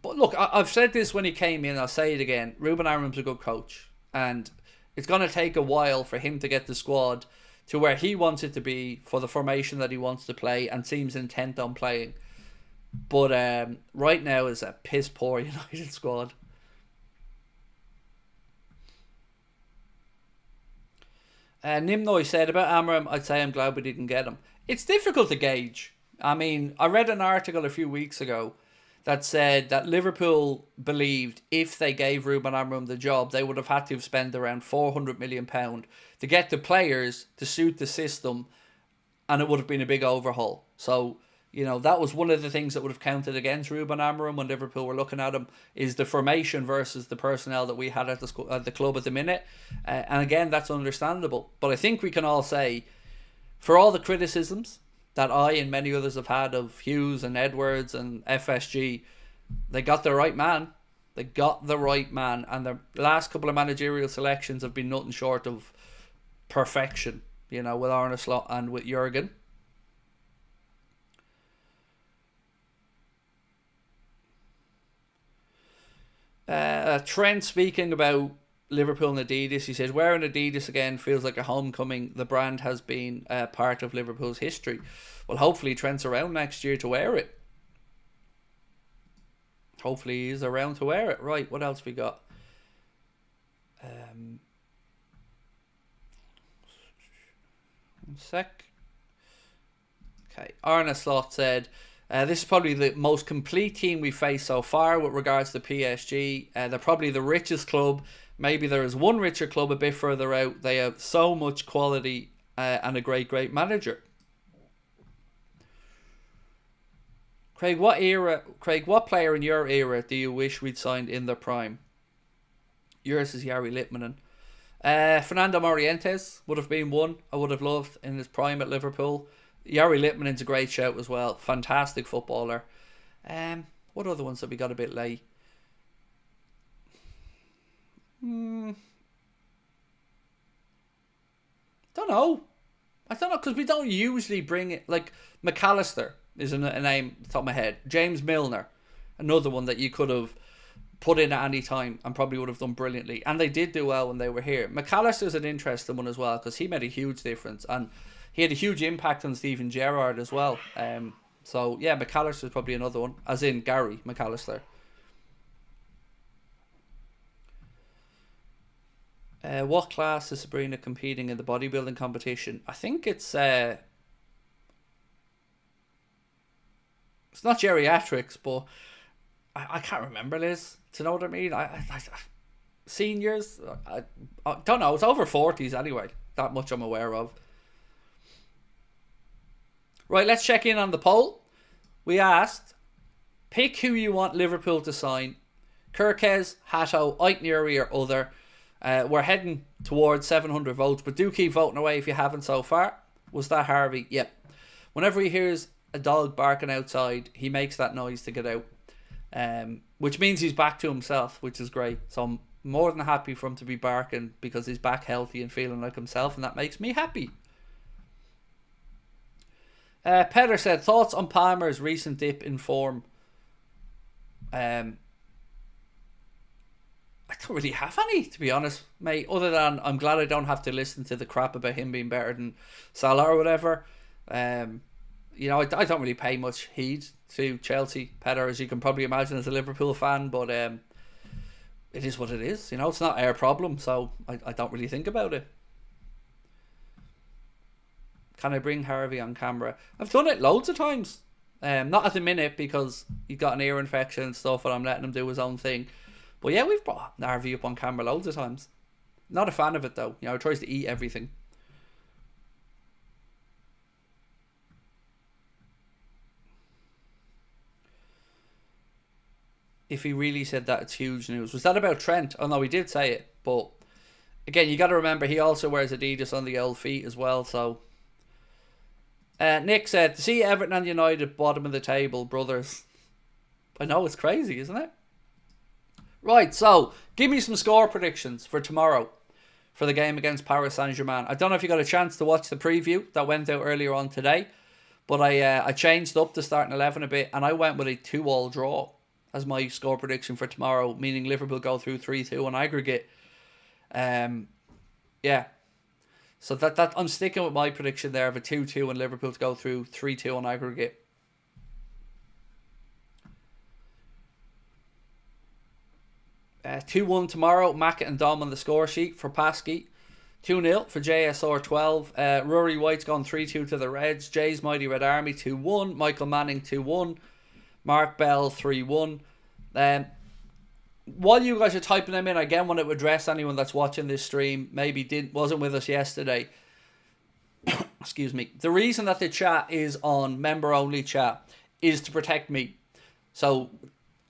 But look, I've said this when he came in, I'll say it again. Ruben Amorim's a good coach, and it's going to take a while for him to get the squad to where he wants it to be for the formation that he wants to play and seems intent on playing. But right now is a piss poor United squad. Nimnoy said about Amorim, I'd say I'm glad we didn't get him. It's difficult to gauge. I mean, I read an article a few weeks ago that said that Liverpool believed if they gave Ruben Amorim the job, they would have had to have spent around £400 million to get the players to suit the system, and it would have been a big overhaul. So, you know, that was one of the things that would have counted against Ruben Amorim when Liverpool were looking at him, is the formation versus the personnel that we had at the club at the minute. And again, that's understandable. But I think we can all say, for all the criticisms that I and many others have had of Hughes and Edwards and FSG, they got the right man. They got the right man. And the last couple of managerial selections have been nothing short of perfection, you know, with Arne Slot and with Jurgen. Trent speaking about Liverpool and Adidas, he says, wearing Adidas again feels like a homecoming. The brand has been part of Liverpool's history. Well, hopefully Trent's around next year to wear it. Hopefully he's around to wear it. Right, what else we got? One sec. Okay, Arne Slot said, this is probably the most complete team we faced so far with regards to PSG. They're probably the richest club. Maybe there is one richer club a bit further out. They have so much quality and a great manager. Craig, what player in your era do you wish we'd signed in their prime? Yours is Yari Littmanen. Fernando Morientes would have been one I would have loved in his prime at Liverpool. Yari Littmanen's a great shout as well. Fantastic footballer. What other ones have we got a bit late? Don't know. I don't know, because we don't usually bring it. Like, McAllister is a name off the top of my head. James Milner, another one that you could have put in at any time and probably would have done brilliantly. And they did do well when they were here. McAllister's an interesting one as well, because he made a huge difference. And he had a huge impact on Steven Gerrard as well. So, yeah, McAllister's probably another one. As in Gary McAllister. What class is Sabrina competing in the bodybuilding competition? I think it's not geriatrics, but I can't remember, Liz. Do you know what I mean? Seniors? I don't know. It's over 40s anyway. That much I'm aware of. Right, let's check in on the poll. We asked, pick who you want Liverpool to sign. KERKEZ, Hato, Aitnuri or other. We're heading towards 700 votes, but do keep voting away if you haven't so far. Was that Harvey? Yep. Whenever he hears a dog barking outside, he makes that noise to get out. which means he's back to himself, which is great. So I'm more than happy for him to be barking because he's back healthy and feeling like himself, and that makes me happy. Petter said, thoughts on Palmer's recent dip in form? I don't really have any, to be honest, mate, other than I'm glad I don't have to listen to the crap about him being better than Salah or whatever. You know, I don't really pay much heed to Chelsea, Petter, as you can probably imagine as a Liverpool fan, but it is what it is. You know, it's not our problem, so I don't really think about it. Can I bring Harvey on camera? I've done it loads of times. Not at the minute because he got an ear infection and stuff, and I'm letting him do his own thing. But yeah, we've brought Harvey up on camera loads of times. Not a fan of it though. You know, he tries to eat everything. If he really said that, it's huge news. Was that about Trent? Oh no, he did say it. But again, you got to remember he also wears Adidas on the old feet as well. So Nick said, to see Everton and United bottom of the table, brothers. I know, it's crazy, isn't it? Right, so give me some score predictions for tomorrow for the game against Paris Saint-Germain. I don't know if you got a chance to watch the preview that went out earlier on today, but I changed up the starting 11 a bit, and I went with a 2-2 draw as my score prediction for tomorrow, meaning Liverpool go through 3-2 on aggregate. Yeah. So that I'm sticking with my prediction there of a 2-2 and Liverpool to go through 3-2 on aggregate. 2-1 tomorrow. Mackett and Dom on the score sheet for Pasky. 2-0 for JSR 12. Rory White's gone 3-2 to the Reds. Jay's Mighty Red Army 2-1. Michael Manning 2-1. Mark Bell 3-1. While you guys are typing them in, I again want to address anyone that's watching this stream, maybe wasn't with us yesterday. Excuse me. The reason that the chat is on member only chat is to protect me. So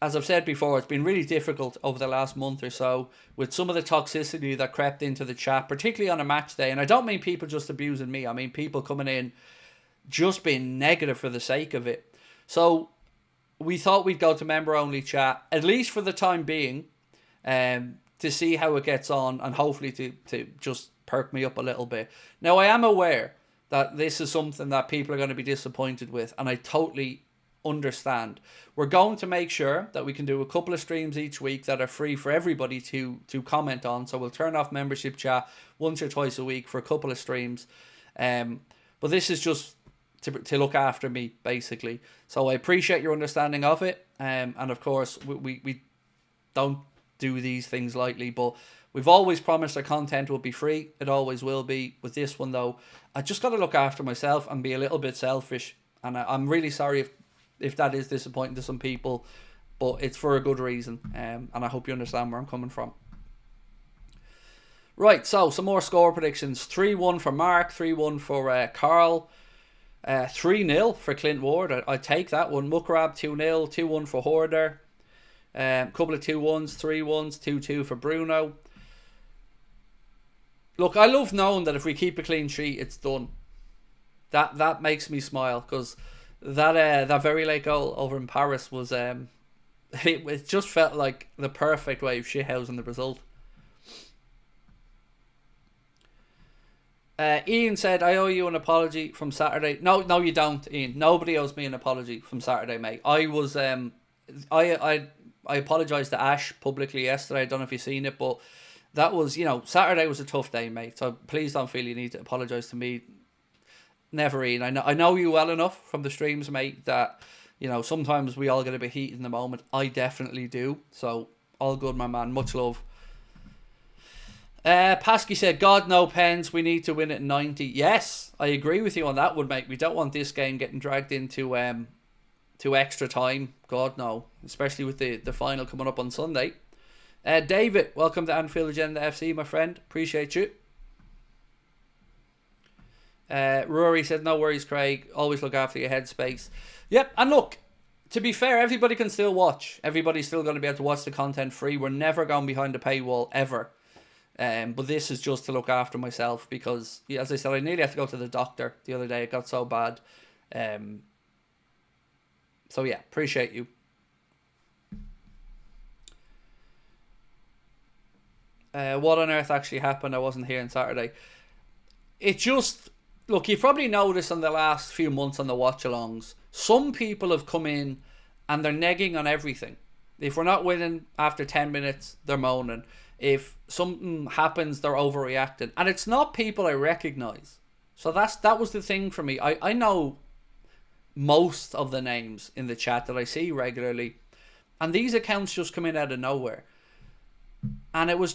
as I've said before, it's been really difficult over the last month or so with some of the toxicity that crept into the chat, particularly on a match day. And I don't mean people just abusing me. I mean people coming in just being negative for the sake of it. So we thought we'd go to member-only chat, at least for the time being, to see how it gets on and hopefully to just perk me up a little bit. Now, I am aware that this is something that people are going to be disappointed with, and I totally understand. We're going to make sure that we can do a couple of streams each week that are free for everybody to comment on. So we'll turn off membership chat once or twice a week for a couple of streams. But this is just to look after me, basically. So I appreciate your understanding of it. And of course, we don't do these things lightly, but we've always promised our content will be free. It always will be. With this one, though, I just got to look after myself and be a little bit selfish. And I'm really sorry if that is disappointing to some people, but it's for a good reason. And I hope you understand where I'm coming from. Right, so some more score predictions. 3-1 for Mark, 3-1 for Carl, 3-0 for Clint Ward. I take that one. Muckrab 2-0, 2-1 for Hoarder. Couple of 2-1s, 3-1s, 2-2 for Bruno. Look, I love knowing that if we keep a clean sheet, it's done. That makes me smile, because that very late goal over in Paris was it just felt like the perfect way of shithousing the result. Ian said, I owe you an apology from Saturday. No, you don't, Ian. Nobody owes me an apology from Saturday, mate. I was I apologised to Ash publicly yesterday. I don't know if you've seen it, but that was, Saturday was a tough day, mate. So please don't feel you need to apologise to me. Never, Ian. I know you well enough from the streams, mate, that, sometimes we all get a bit heated in the moment. I definitely do. So all good, my man. Much love. Pasky said, God, no pens. We need to win at 90. Yes, I agree with you on that one, mate. We don't want this game getting dragged into to extra time. God, no. Especially with the final coming up on Sunday. David, welcome to Anfield Agenda FC, my friend. Appreciate you. Rory said, no worries, Craig. Always look after your headspace. Yep, and look, to be fair, everybody can still watch. Everybody's still going to be able to watch the content free. We're never going behind a paywall, ever. But this is just to look after myself because, as I said, I nearly had to go to the doctor the other day. It got so bad. So yeah, appreciate you. What on earth actually happened? I wasn't here on Saturday. It just, look, you've probably noticed in the last few months on the watch-alongs, some people have come in and they're negging on everything. If we're not winning after 10 minutes, they're moaning. If something happens, they're overreacting. And it's not people I recognise. So that was the thing for me. I know most of the names in the chat that I see regularly. And these accounts just come in out of nowhere. And it was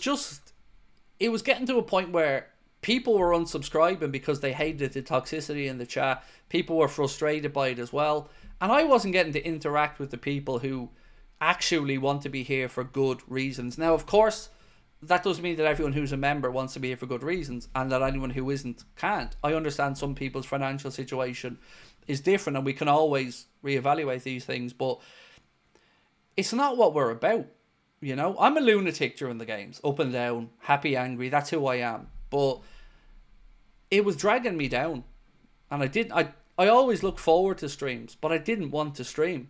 getting to a point where people were unsubscribing because they hated the toxicity in the chat. People were frustrated by it as well. And I wasn't getting to interact with the people who actually want to be here for good reasons. Now, of course, that doesn't mean that everyone who's a member wants to be here for good reasons and that anyone who isn't can't. I understand some people's financial situation is different and we can always reevaluate these things, but it's not what we're about. You know, I'm a lunatic during the games, up and down, happy, angry. That's who I am. But it was dragging me down. And I always look forward to streams, but I didn't want to stream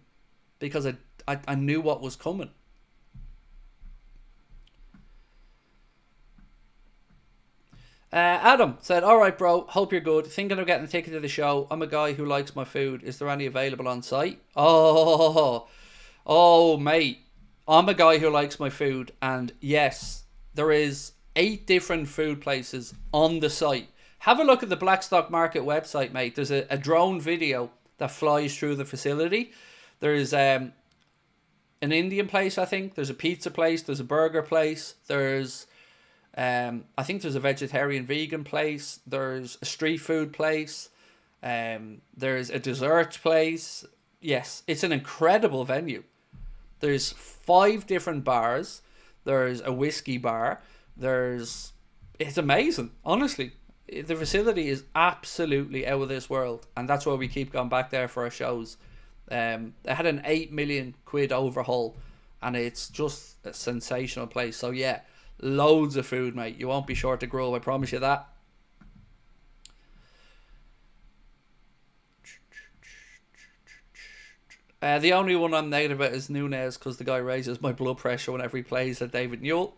because I knew what was coming. Adam said, alright bro, hope you're good. Thinking of getting a ticket to the show. I'm a guy who likes my food. Is there any available on site? Oh mate. I'm a guy who likes my food, and yes, there is 8 different food places on the site. Have a look at the Blackstock Market website, mate. There's a drone video that flies through the facility. There's an Indian place, I think. There's a pizza place. There's a burger place. There's, I think there's a vegetarian vegan place. There's a street food place. There's a dessert place. Yes, it's an incredible venue. There's 5 different bars. There's a whiskey bar. It's amazing, honestly. The facility is absolutely out of this world, and that's why we keep going back there for our shows. They had an 8 million quid overhaul, and it's just a sensational place. So yeah, loads of food, mate. You won't be short to grow, I promise you that. The only one I'm negative about is Nunez because the guy raises my blood pressure whenever he plays at David Newell.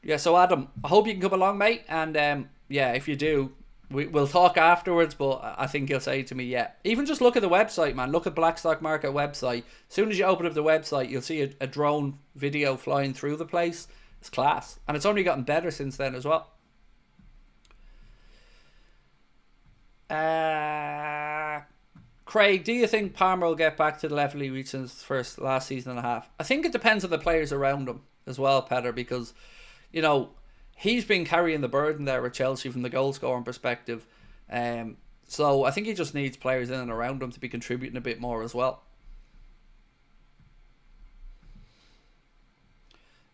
Yeah, so Adam, I hope you can come along, mate. And yeah, if you do, we'll talk afterwards. But I think he'll say to me, yeah. Even just look at the website, man. Look at Blackstock Market website. As soon as you open up the website, you'll see a drone video flying through the place. It's class. And it's only gotten better since then as well. Craig, do you think Palmer will get back to the level he reached since first last season and a half? I think it depends on the players around him as well, Petter, because, you know, he's been carrying the burden there at Chelsea from the goal scoring perspective. So I think he just needs players in and around him to be contributing a bit more as well.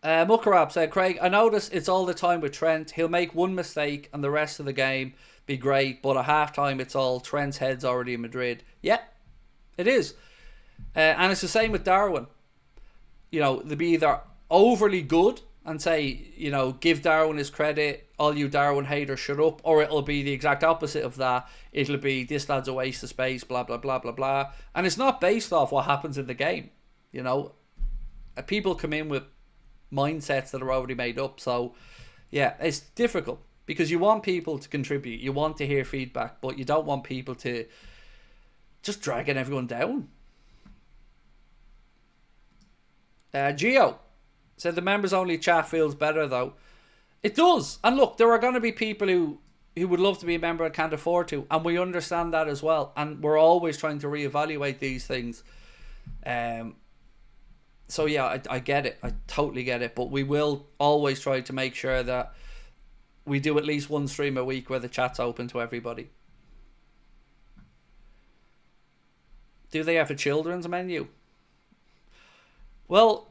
Mukarab said, Craig, I notice it's all the time with Trent. He'll make one mistake and the rest of the game be great, but at halftime it's all Trent's head's already in Madrid. Yeah, it is. And it's the same with Darwin. You know, they'll be either overly good and say, you know, give Darwin his credit, all you Darwin haters shut up, or it'll be the exact opposite of that. It'll be, this lad's a waste of space, blah, blah, blah, blah, blah. And it's not based off what happens in the game. You know, people come in with mindsets that are already made up. So, yeah, it's difficult. Because you want people to contribute, you want to hear feedback, but you don't want people to just dragging everyone down. Gio said the members only chat feels better though. It does. And look, there are going to be people who would love to be a member and can't afford to, and we understand that as well. And we're always trying to reevaluate these things. So yeah, I get it. I totally get it. But we will always try to make sure that we do at least one stream a week where the chat's open to everybody. Do they have a children's menu? Well,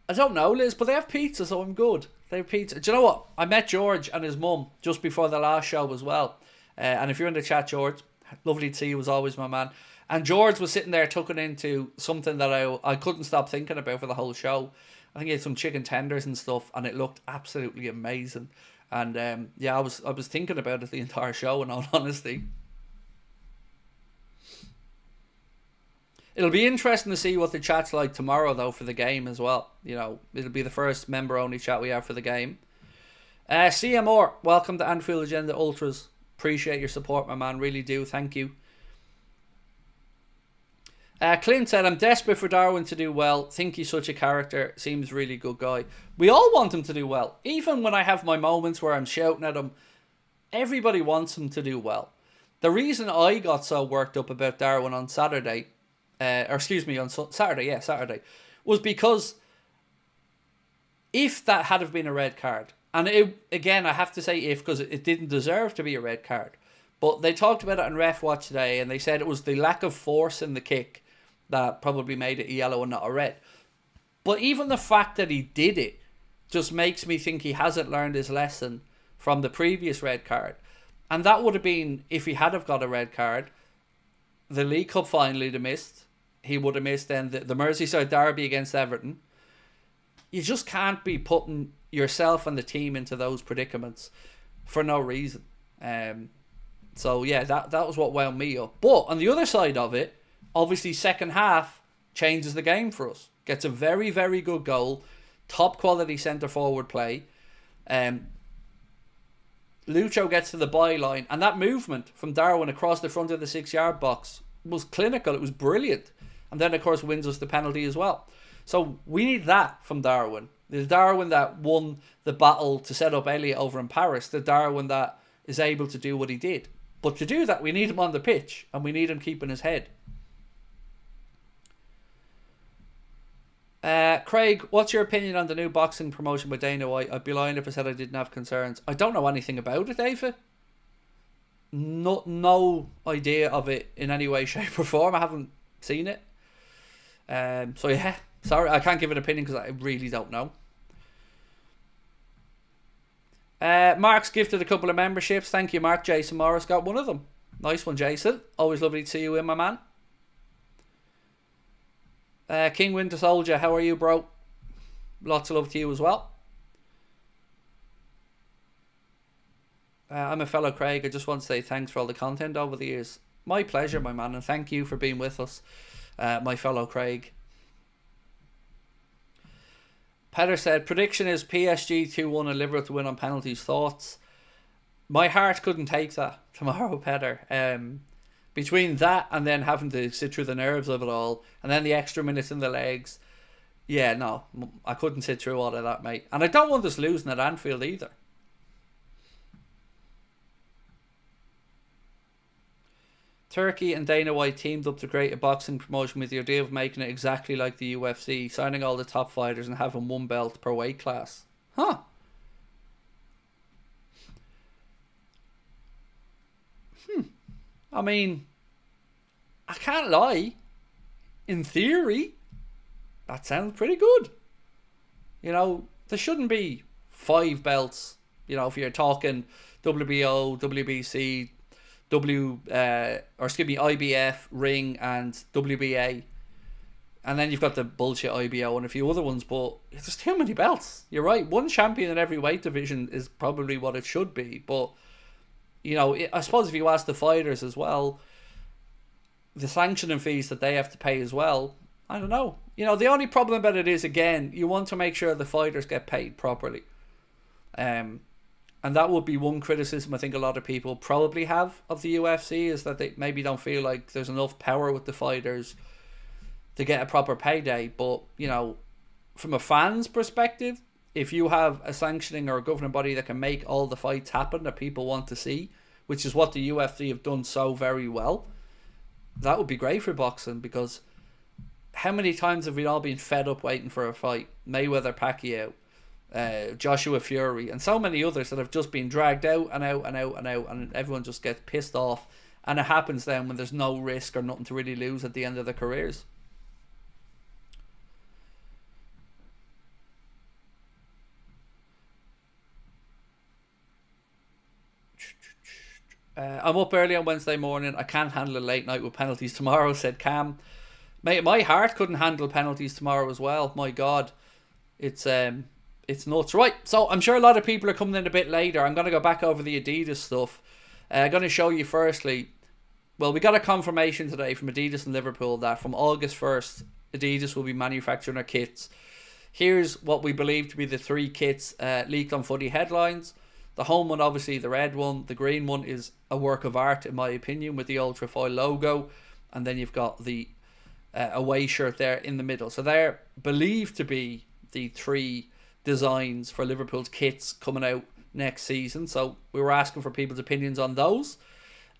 I don't know, Liz, but they have pizza, so I'm good. They have pizza. Do you know what? I met George and his mum just before the last show as well. And if you're in the chat, George, lovely to see you as always, my man. And George was sitting there tucking into something that I couldn't stop thinking about for the whole show. I think he had some chicken tenders and stuff, and it looked absolutely amazing. And yeah, I was thinking about it the entire show, in all honesty. It'll be interesting to see what the chat's like tomorrow, though, for the game as well. You know, it'll be the first member-only chat we have for the game. CMR, welcome to Anfield Agenda Ultras. Appreciate your support, my man. Really do. Thank you. Clint said, I'm desperate for Darwin to do well. Think he's such a character. Seems really good guy. We all want him to do well. Even when I have my moments where I'm shouting at him, everybody wants him to do well. The reason I got so worked up about Darwin on Saturday, Saturday, was because if that had have been a red card, and again, I have to say if, because it didn't deserve to be a red card, but they talked about it on Ref Watch today, and they said it was the lack of force in the kick that probably made it a yellow and not a red. But even the fact that he did it just makes me think he hasn't learned his lesson from the previous red card. And that would have been, if he had have got a red card, the League Cup final he'd have missed. He would have missed then the Merseyside derby against Everton. You just can't be putting yourself and the team into those predicaments for no reason. So yeah, that was what wound me up. But on the other side of it, obviously second half changes the game for us. Gets a very, very good goal. Top quality centre forward play. Lucho gets to the byline, and that movement from Darwin across the front of the 6-yard box was clinical. It was brilliant. And then, of course, wins us the penalty as well. So we need that from Darwin. The Darwin that won the battle to set up Elliott over in Paris. The Darwin that is able to do what he did. But to do that, we need him on the pitch, and we need him keeping his head. Craig, what's your opinion on the new boxing promotion with Dana White? I'd be lying if I said I didn't have concerns. I don't know anything about it, David. No idea of it in any way, shape or form. I haven't seen it. So yeah, sorry, I can't give an opinion because I really don't know. Mark's gifted a couple of memberships. Thank you, Mark. Jason Morris got one of them. Nice one, Jason. Always lovely to see you in, my man. King Winter Soldier, how are you, bro? Lots of love to you as well. I'm a fellow Craig. I just want to say thanks for all the content over the years. My pleasure, my man, and thank you for being with us, my fellow Craig. Petter said, prediction is PSG 2-1 and Liverpool to win on penalties. Thoughts? My heart couldn't take that tomorrow, Petter. Between that and then having to sit through the nerves of it all, and then the extra minutes in the legs, yeah, no, I couldn't sit through all of that, mate. And I don't want us losing at Anfield either. Turkey and Dana White teamed up to create a boxing promotion with the idea of making it exactly like the UFC, signing all the top fighters and having one belt per weight class. Huh. I mean, I can't lie. In theory, that sounds pretty good. You know, there shouldn't be 5 belts. You know, if you're talking WBO, WBC, IBF, Ring, and WBA. And then you've got the bullshit IBO and a few other ones, but there's too many belts. You're right. One champion in every weight division is probably what it should be, but you know, I suppose if you ask the fighters as well, the sanctioning fees that they have to pay as well, I don't know. You know, the only problem about it is, again, you want to make sure the fighters get paid properly. And that would be one criticism I think a lot of people probably have of the UFC, is that they maybe don't feel like there's enough power with the fighters to get a proper payday. But, you know, from a fan's perspective, if you have a sanctioning or a governing body that can make all the fights happen that people want to see, which is what the UFC have done so very well, that would be great for boxing, because how many times have we all been fed up waiting for a fight? Mayweather, Pacquiao, Joshua Fury, and so many others that have just been dragged out and out and out and out, and everyone just gets pissed off, and it happens then when there's no risk or nothing to really lose at the end of their careers. I'm up early on Wednesday morning. I can't handle a late night with penalties tomorrow, said Cam. Mate, my heart couldn't handle penalties tomorrow as well. My God, it's nuts. Right, so I'm sure a lot of people are coming in a bit later. I'm going to go back over the Adidas stuff. I'm going to show you firstly Well, we got a confirmation today from Adidas and Liverpool that from August 1st, Adidas will be manufacturing our kits. Here's what we believe to be the 3 kits leaked on Footy headlines. The home one, obviously the red one. The green one is a work of art, in my opinion, with the Ultrafoil logo. And then you've got the away shirt there in the middle. So they're believed to be the 3 designs for Liverpool's kits coming out next season. So we were asking for people's opinions on those.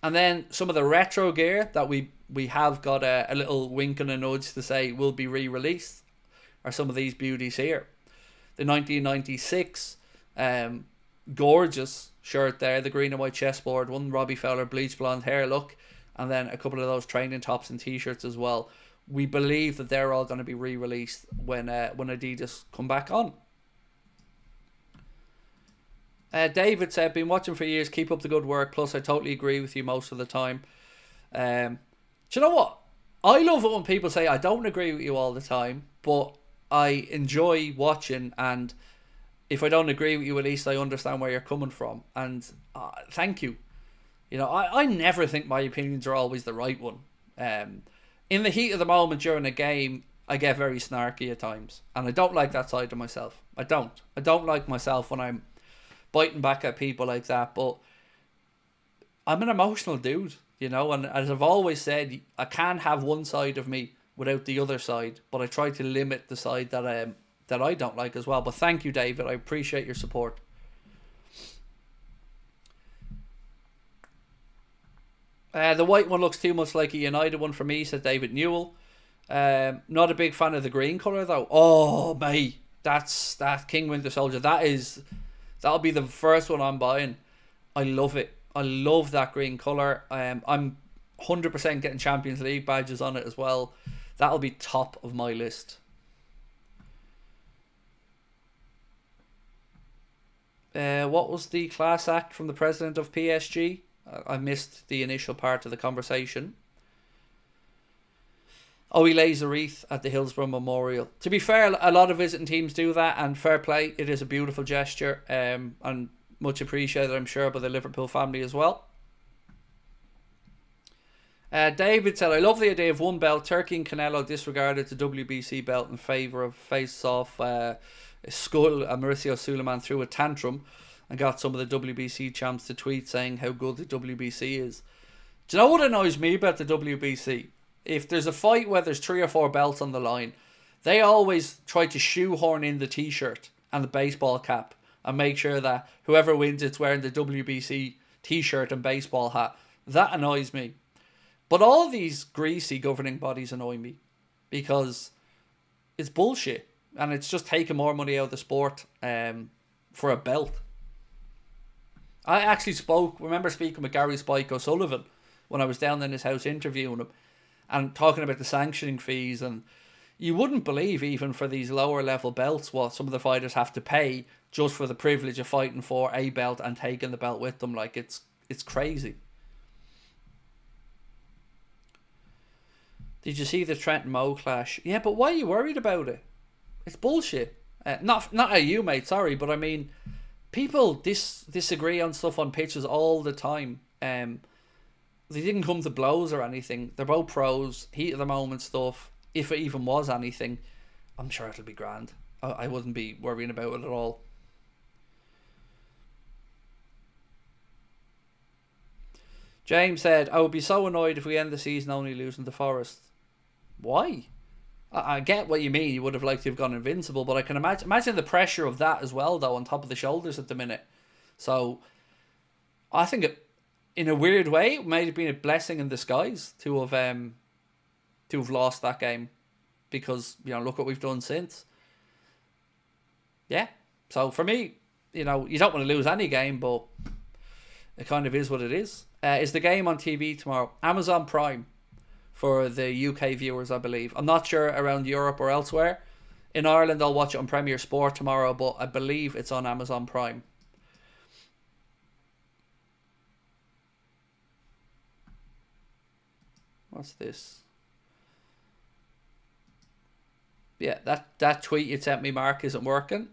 And then some of the retro gear that we have got a little wink and a nudge to say will be re-released are some of these beauties here. The 1996 gorgeous shirt there, the green and white chessboard one, Robbie Fowler bleach blonde hair look, and then a couple of those training tops and t-shirts as well. We believe that they're all going to be re-released when Adidas come back on. David said, been watching for years, keep up the good work, plus I totally agree with you most of the time. Do you know what? I love it when people say I don't agree with you all the time, but I enjoy watching, and if I don't agree with you, at least I understand where you're coming from. And thank you. You know, I never think my opinions are always the right one. In the heat of the moment during a game, I get very snarky at times, and I don't like that side of myself. I don't like myself when I'm biting back at people like that, but I'm an emotional dude, you know, and as I've always said, I can't have one side of me without the other side, but I try to limit the side that I don't like as well. But thank you, David, I appreciate your support. The white one looks too much like a United one for me, said David Newell. Not a big fan of the green colour though. Oh mate, that King Winter Soldier, that'll be the first one I'm buying. I love it. I love that green colour. I'm 100% getting Champions League badges on it as well. That'll be top of my list. What was the class act from the president of PSG? I missed the initial part of the conversation. Oh, he lays a wreath at the Hillsborough Memorial. To be fair, a lot of visiting teams do that, and fair play. It is a beautiful gesture, and much appreciated, I'm sure, by the Liverpool family as well. David said, I love the idea of one belt. Turkey and Canelo disregarded the WBC belt in favour of face-off Skull. Mauricio Suleiman threw a tantrum and got some of the WBC champs to tweet saying how good the WBC is. Do you know what annoys me about the WBC? If there's a fight where there's 3 or 4 belts on the line, they always try to shoehorn in the t-shirt and the baseball cap and make sure that whoever wins it's wearing the WBC t-shirt and baseball hat. That annoys me. But all these greasy governing bodies annoy me because it's bullshit and it's just taking more money out of the sport for a belt. I actually remember speaking with Gary Spike O'Sullivan when I was down in his house interviewing him and talking about the sanctioning fees, and you wouldn't believe even for these lower level belts what some of the fighters have to pay just for the privilege of fighting for a belt and taking the belt with them. Like it's crazy. Did you see the Trent and Mo clash? Yeah, but why are you worried about it? It's bullshit. Not at you, mate, sorry, but I mean, people disagree on stuff on pitches all the time. They didn't come to blows or anything. They're both pros, heat of the moment stuff. If it even was anything, I'm sure it'll be grand. I wouldn't be worrying about it at all. James said, I would be so annoyed if we end the season only losing to Forest. Why? I get what you mean. You would have liked to have gone invincible, but I can imagine the pressure of that as well, though, on top of the shoulders at the minute. So I think in a weird way, it might have been a blessing in disguise to have lost that game, because look what we've done since. Yeah. So for me, you don't want to lose any game, but it kind of is what it is. Is the game on TV tomorrow? Amazon Prime for the UK viewers, I believe. I'm not sure around Europe or elsewhere. In Ireland, I'll watch it on Premier Sport tomorrow, but I believe it's on Amazon Prime. What's this? Yeah, that tweet you sent me, Mark, isn't working.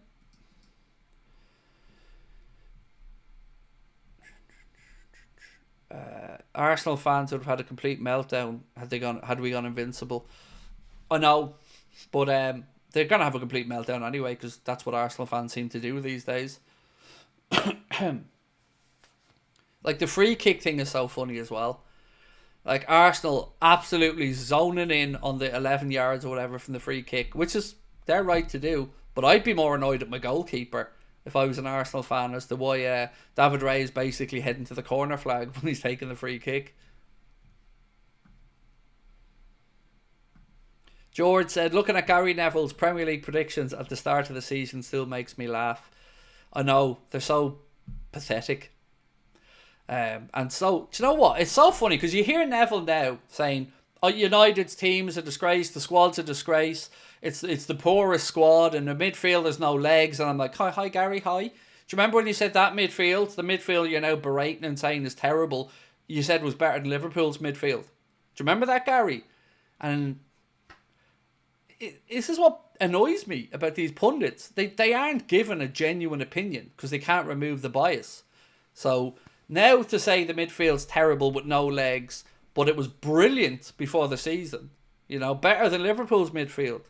Arsenal fans would have had a complete meltdown had we gone invincible. I know, but they're gonna have a complete meltdown anyway because that's what Arsenal fans seem to do these days. Like the free kick thing is so funny as well. Like Arsenal absolutely zoning in on the 11 yards or whatever from the free kick, which is their right to do. But I'd be more annoyed at my goalkeeper if I was an Arsenal fan as to why David Ray is basically heading to the corner flag when he's taking the free kick. George said, looking at Gary Neville's Premier League predictions at the start of the season still makes me laugh. I know, they're so pathetic. And so, do you know what? It's so funny because you hear Neville now saying, "Oh, United's team is a disgrace. The squad's a disgrace. It's the poorest squad, and the midfield there's no legs." And I'm like, "Hi, Gary, hi." Do you remember when you said that midfield? The midfield you're now berating and saying is terrible. You said was better than Liverpool's midfield. Do you remember that, Gary? And this is what annoys me about these pundits. They aren't given a genuine opinion because they can't remove the bias. So now to say the midfield's terrible with no legs, but it was brilliant before the season. You know, better than Liverpool's midfield.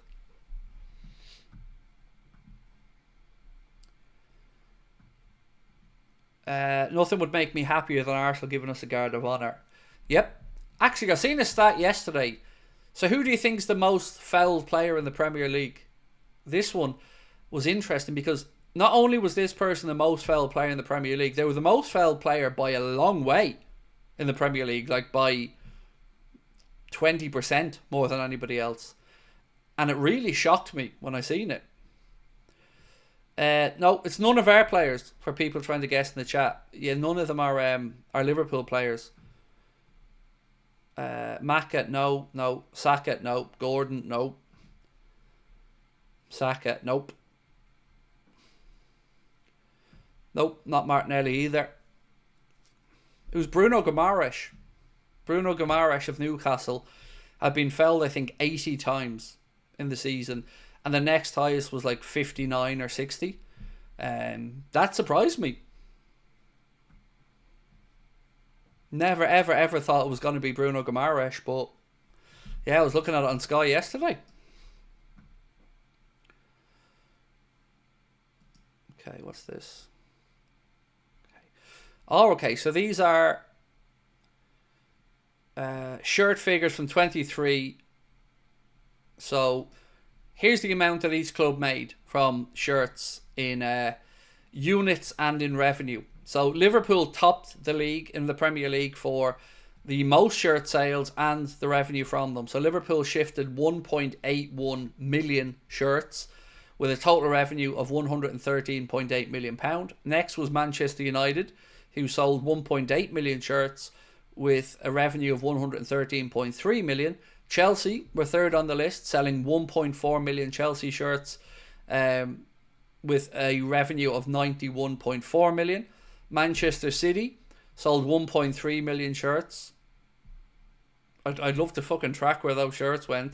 Nothing would make me happier than Arsenal giving us a guard of honour. Yep. Actually, I seen a stat yesterday. So who do you think's the most fouled player in the Premier League? This one was interesting because not only was this person the most fouled player in the Premier League, they were the most fouled player by a long way in the Premier League, like by 20% more than anybody else. And it really shocked me when I seen it. No, it's none of our players, for people trying to guess in the chat. Yeah, none of them are Liverpool players. Maka, no. Saka, no. Gordon, no. Saka, nope. Nope, not Martinelli either. It was Bruno Guimaraes. Bruno Guimaraes of Newcastle had been fouled, I think, 80 times in the season. And the next highest was like 59 or 60. That surprised me. Never, ever thought it was going to be Bruno Guimaraes. But yeah, I was looking at it on Sky yesterday. Okay, what's this? Oh, okay, so these are shirt figures from 23. So here's the amount that each club made from shirts in units and in revenue. So Liverpool topped the league in the Premier League for the most shirt sales and the revenue from them. So Liverpool shifted 1.81 million shirts with a total revenue of £113.8 million. Next was Manchester United, who sold 1.8 million shirts with a revenue of 113.3 million. Chelsea were third on the list, selling 1.4 million Chelsea shirts with a revenue of 91.4 million. Manchester City sold 1.3 million shirts. I'd love to fucking track where those shirts went.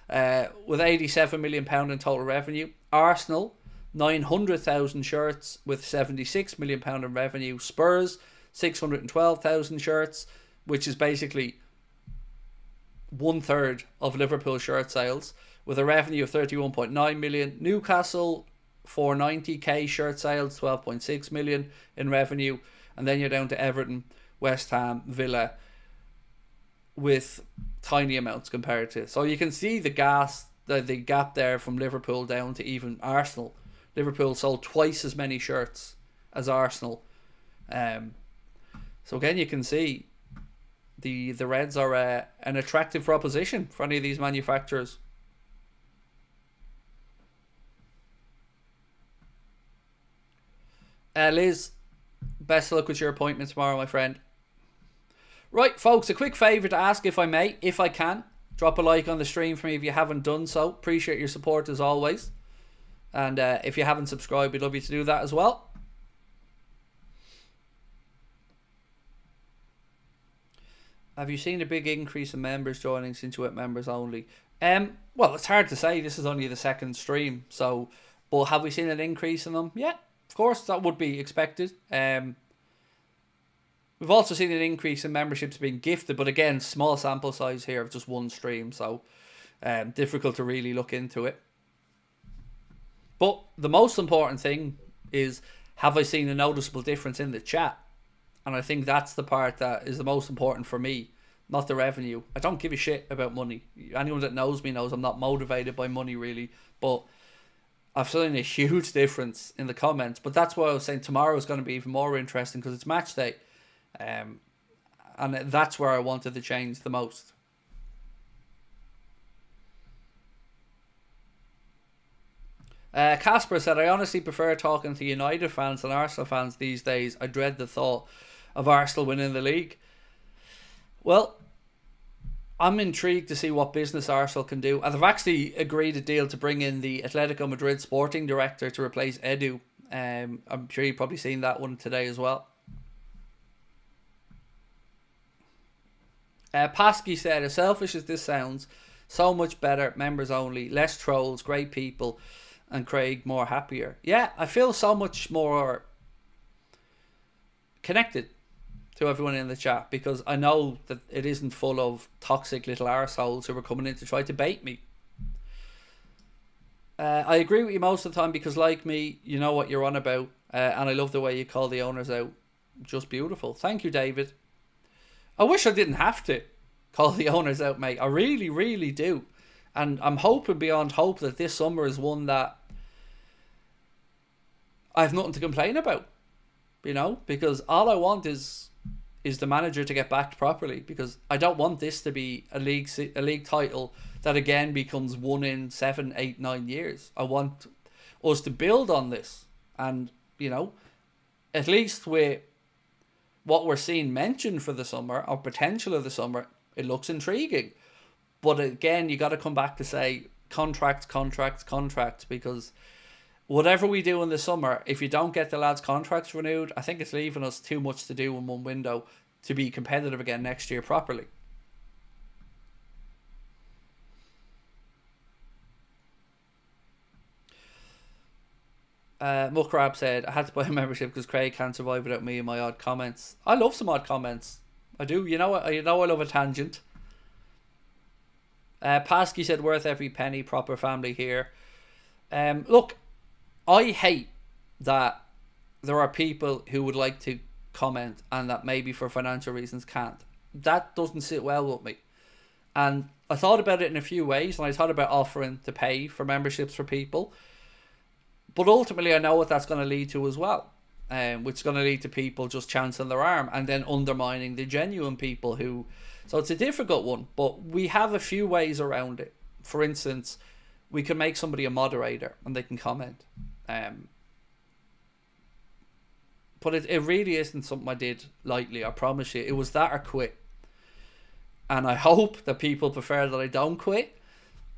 With £87 million in total revenue. Arsenal, 900,000 shirts with £76 million in revenue. Spurs, 612,000 shirts, which is basically 1/3 of Liverpool shirt sales, with a revenue of 31.9 million. Newcastle, 490k shirt sales, 12.6 million in revenue. And then you're down to Everton, West Ham, Villa, with tiny amounts compared to. So you can see the gap there from Liverpool down to even Arsenal. Liverpool sold twice as many shirts as Arsenal. So again, you can see the Reds are an attractive proposition for any of these manufacturers. Liz, best of luck with your appointment tomorrow, my friend. Right, folks, a quick favour to ask, if I may, if I can. Drop a like on the stream for me if you haven't done so. Appreciate your support as always. And if you haven't subscribed, we'd love you to do that as well. Have you seen a big increase in members joining since you went members only? Well, it's hard to say. This is only the second stream. So, but have we seen an increase in them? Yeah, of course, that would be expected. We've also seen an increase in memberships being gifted, but again, small sample size here of just one stream, so difficult to really look into it. But the most important thing is, have I seen a noticeable difference in the chat? And I think that's the part that is the most important for me, not the revenue. I don't give a shit about money. Anyone that knows me knows I'm not motivated by money really, but I've seen a huge difference in the comments. But that's why I was saying tomorrow is going to be even more interesting because it's match day. And that's where I wanted to change the most. Casper said, I honestly prefer talking to United fans than Arsenal fans these days. I dread the thought of Arsenal winning the league. Well, I'm intrigued to see what business Arsenal can do. And they've actually agreed a deal to bring in the Atletico Madrid sporting director to replace Edu. I'm sure you've probably seen that one today as well. Pasky said, as selfish as this sounds, so much better, members only, less trolls, great people, and Craig more happier. Yeah, I feel so much more connected to everyone in the chat because I know that it isn't full of toxic little arseholes who are coming in to try to bait me. I agree with you most of the time because, like me, you know what you're on about, and I love the way you call the owners out. Just beautiful. Thank you, David. I wish I didn't have to call the owners out, mate. I really, really do. And I'm hoping beyond hope that this summer is one that I have nothing to complain about, you know, because all I want is the manager to get backed properly, because I don't want this to be a league title that again becomes 1 in 7, 8, 9 years. I want us to build on this, and you know, at least with what we're seeing mentioned for the summer or potential of the summer, it looks intriguing. But again, you got to come back to say contracts, because whatever we do in the summer, if you don't get the lads' contracts renewed, I think it's leaving us too much to do in one window to be competitive again next year properly. Muckrab said, I had to buy a membership because Craig can't survive without me and my odd comments. I love some odd comments. I do. You know I love a tangent. Pasky said, worth every penny, proper family here. Look, I hate that there are people who would like to comment and that maybe for financial reasons can't. That doesn't sit well with me. And I thought about it in a few ways, and I thought about offering to pay for memberships for people. But ultimately, I know what that's going to lead to as well. Which is going to lead to people just chancing their arm and then undermining the genuine people who... So it's a difficult one, but we have a few ways around it. For instance, we can make somebody a moderator and they can comment. But it really isn't something I did lightly, I promise you. It was that or quit. And I hope that people prefer that I don't quit.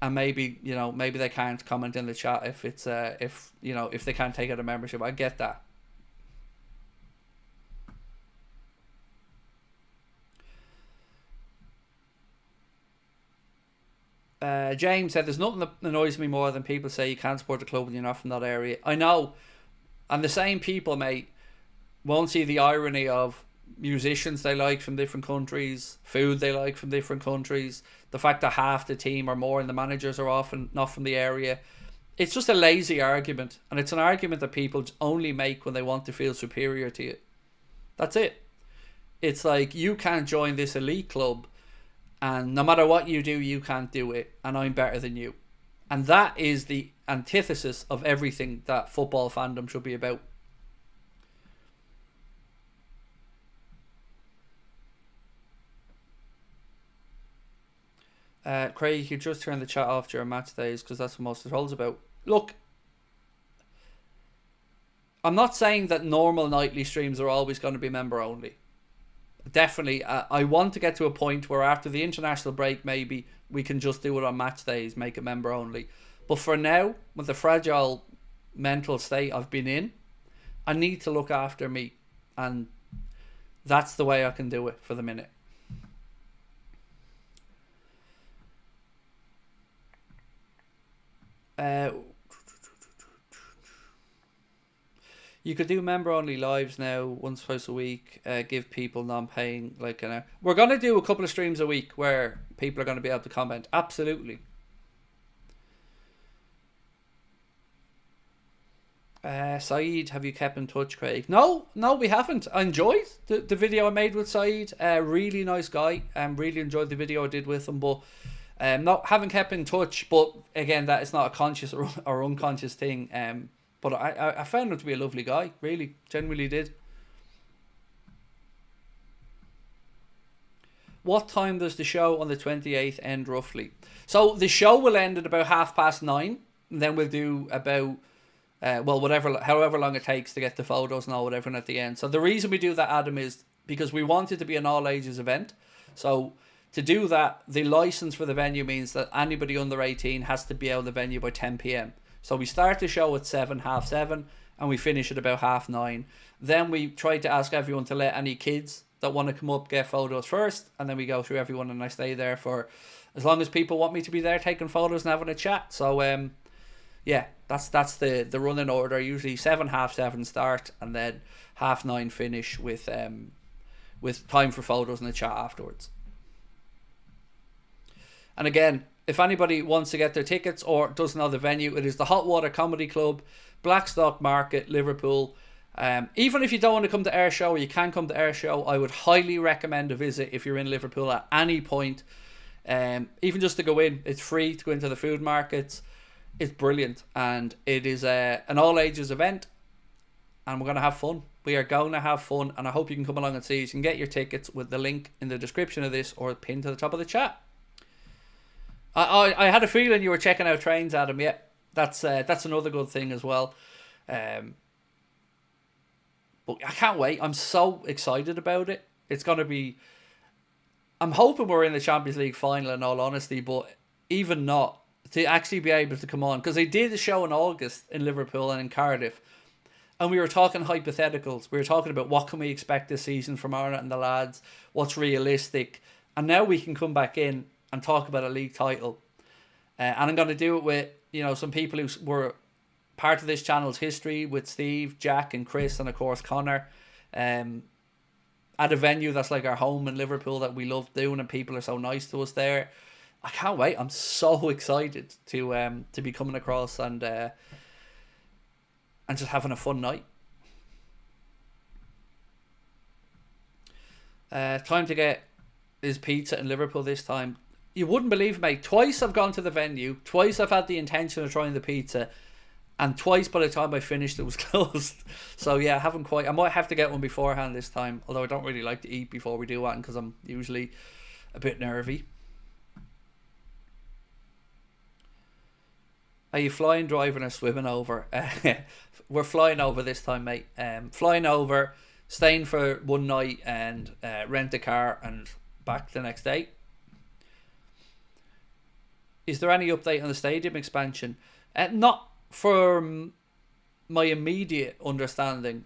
And maybe, you know, maybe they can't comment in the chat if it's if they can't take out a membership. I get that. James said, there's nothing that annoys me more than people say you can't support the club when you're not from that area. I know. And the same people, mate, won't see the irony of musicians they like from different countries, food they like from different countries, the fact that half the team or more and the managers are often not from the area. It's just a lazy argument, and it's an argument that people only make when they want to feel superior to you. That's it. It's like, you can't join this elite club, and no matter what you do, you can't do it, and I'm better than you. And that is the antithesis of everything that football fandom should be about. Craig, you just turn the chat off during match days because that's what most of the trolls about. Look, I'm not saying that normal nightly streams are always going to be member only. Definitely, I want to get to a point where after the international break, maybe we can just do it on match days, make it member only. But for now, with the fragile mental state I've been in, I need to look after me, and that's the way I can do it for the minute. You could do member only lives now once twice a week. Give people non-paying like an hour. We're gonna do a couple of streams a week where people are gonna be able to comment. Absolutely. Saeed, have you kept in touch, Craig? No, we haven't. I enjoyed the video I made with Saeed. Really nice guy. Really enjoyed the video I did with him, but no, haven't kept in touch. But again, that is not a conscious or unconscious thing. But I found him to be a lovely guy. Really, genuinely did. What time does the show on the 28th end roughly? So the show will end at about 9:30. And then we'll do about however long it takes to get the photos and all whatever and at the end. So the reason we do that, Adam, is because we want it to be an all ages event. So to do that, the license for the venue means that anybody under 18 has to be out of the venue by 10 p.m. So we start the show at 7:30, and we finish at about 9:30. Then we try to ask everyone to let any kids that want to come up get photos first, and then we go through everyone, and I stay there for as long as people want me to be there taking photos and having a chat. So yeah, that's the running order. Usually 7:30 start, and then 9:30 finish with time for photos and a chat afterwards. And again, if anybody wants to get their tickets or doesn't know the venue, it is the Hot Water Comedy Club, Blackstock Market, Liverpool. Even if you don't want to come to our show, or you can come to our show, I would highly recommend a visit if you're in Liverpool at any point. Even just to go in, it's free to go into the food markets. It's brilliant, and it is an all ages event, and we're going to have fun. We are going to have fun, and I hope you can come along and see. You can get your tickets with the link in the description of this or pinned to the top of the chat. I had a feeling you were checking out trains, Adam. Yeah, that's another good thing as well. But I can't wait. I'm so excited about it. It's going to be... I'm hoping we're in the Champions League final, in all honesty, but even not, to actually be able to come on. Because they did a show in August in Liverpool and in Cardiff, and we were talking hypotheticals. We were talking about what can we expect this season from Arnott and the lads, what's realistic. And now we can come back in and talk about a league title. And I'm going to do it with, some people who were part of this channel's history, with Steve, Jack and Chris, and of course Connor, at a venue that's like our home in Liverpool that we love doing, and people are so nice to us there. I can't wait. I'm so excited to be coming across and just having a fun night. Time to get his pizza in Liverpool this time. You wouldn't believe, mate. Twice I've gone to the venue. Twice I've had the intention of trying the pizza. And twice by the time I finished, it was closed. So yeah, I haven't quite... I might have to get one beforehand this time. Although I don't really like to eat before we do one, because I'm usually a bit nervy. Are you flying, driving or swimming over? We're flying over this time, mate. Flying over, staying for one night and rent a car and back the next day. Is there any update on the stadium expansion? Not for my immediate understanding.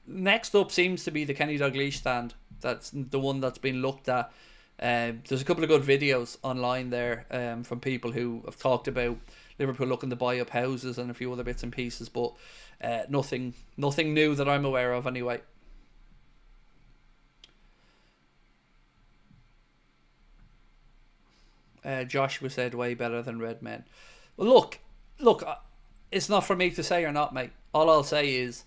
Next up seems to be the Kenny Dalglish stand. That's the one that's been looked at. There's a couple of good videos online there from people who have talked about Liverpool looking to buy up houses and a few other bits and pieces, but nothing new that I'm aware of anyway. Joshua said way better than Red Men. Well, look, it's not for me to say or not, mate. All I'll say is,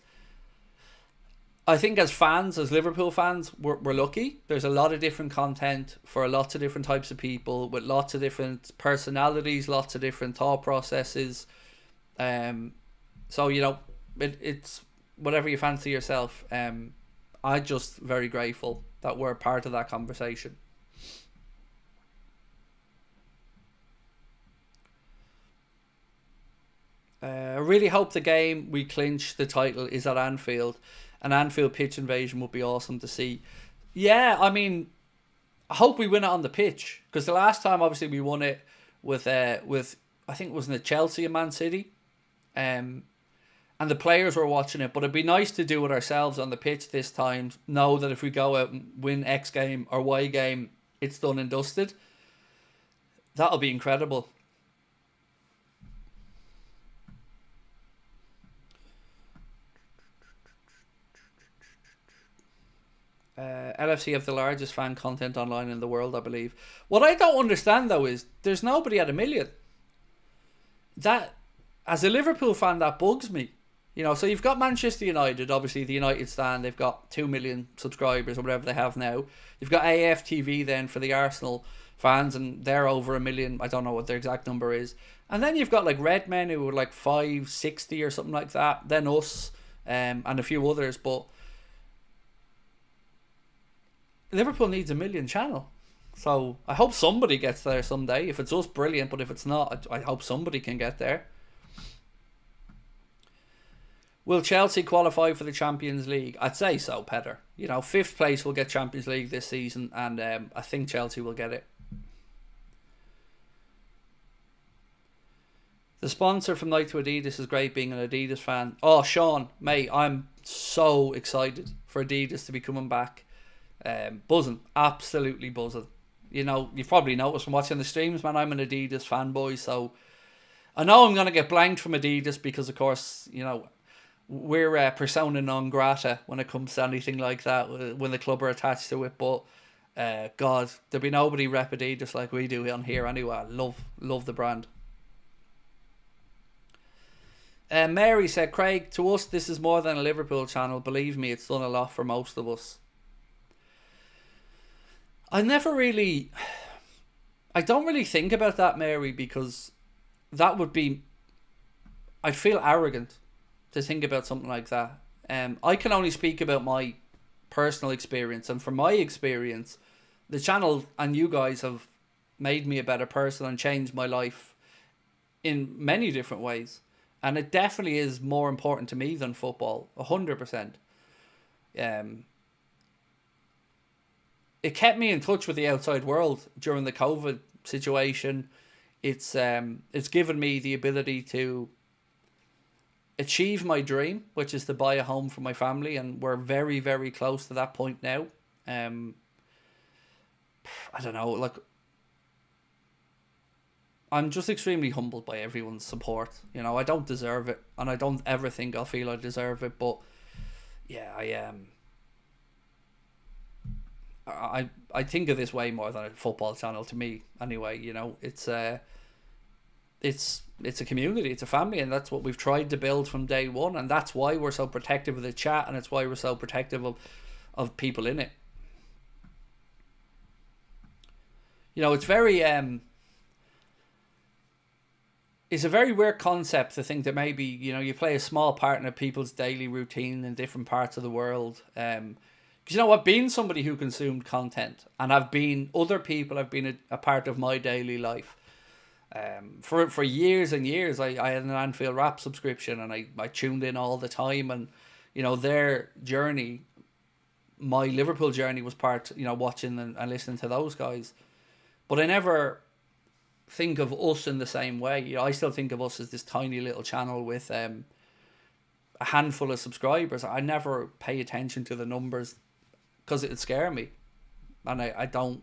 I think as fans, as Liverpool fans, we're lucky. There's a lot of different content for lots of different types of people with lots of different personalities, lots of different thought processes. So it's whatever you fancy yourself. I'm just very grateful that we're part of that conversation. I really hope the game we clinch the title is at Anfield. An Anfield pitch invasion would be awesome to see. Yeah, I mean, I hope we win it on the pitch, because the last time obviously we won it with I think it was in the Chelsea and Man City, and the players were watching it. But it'd be nice to do it ourselves on the pitch this time. Know that if we go out and win X game or Y game, it's done and dusted. That'll be incredible. LFC have the largest fan content online in the world, I believe. What I don't understand though is there's nobody at 1 million. That, as a Liverpool fan, that bugs me. You know, so you've got Manchester United, obviously the United stand, they've got 2 million subscribers or whatever they have now. You've got AFTV then for the Arsenal fans, and they're over 1 million. I don't know what their exact number is. And then you've got like Redmen who were like 560 or something like that. Then us, and a few others. But Liverpool needs 1 million channel. So I hope somebody gets there someday. If it's us, brilliant. But if it's not, I hope somebody can get there. Will Chelsea qualify for the Champions League? I'd say so, Petter. You know, 5th place will get Champions League this season, and I think Chelsea will get it. The sponsor from Night to Adidas is great, being an Adidas fan. Oh, Sean, mate, I'm so excited for Adidas to be coming back. Buzzing, absolutely buzzing. You know, you've probably noticed from watching the streams, man, I'm an Adidas fanboy, so I know I'm going to get blanked from Adidas because, of course, you know, we're persona non grata when it comes to anything like that, when the club are attached to it. But God, there'll be nobody rep Adidas like we do on here anyway. I love the brand. Mary said, Craig, to us this is more than a Liverpool channel. Believe me, it's done a lot for most of us. I don't really think about that, Mary, because that would be, I'd feel arrogant to think about something like that. I can only speak about my personal experience, and from my experience, the channel and you guys have made me a better person and changed my life in many different ways. And it definitely is more important to me than football, 100%. It kept me in touch with the outside world during the COVID situation. It's given me the ability to achieve my dream, which is to buy a home for my family, and we're very, very close to that point now. I don't know, like, I'm just extremely humbled by everyone's support. You know, I don't deserve it, and I don't ever think I'll feel I deserve it, but yeah, I think of this way more than a football channel to me anyway. You know, it's a community, it's a family, and that's what we've tried to build from day one, and that's why we're so protective of the chat, and it's why we're so protective of people in it. You know, it's a very weird concept to think that maybe, you know, you play a small part in a people's daily routine in different parts of the world. Because, you know, I've been somebody who consumed content, and other people have been a part of my daily life. For years and years, I had an Anfield rap subscription, and I tuned in all the time, and, you know, their journey, my Liverpool journey was part, you know, watching and listening to those guys. But I never think of us in the same way. You know, I still think of us as this tiny little channel with a handful of subscribers. I never pay attention to the numbers because it'd scare me, and I don't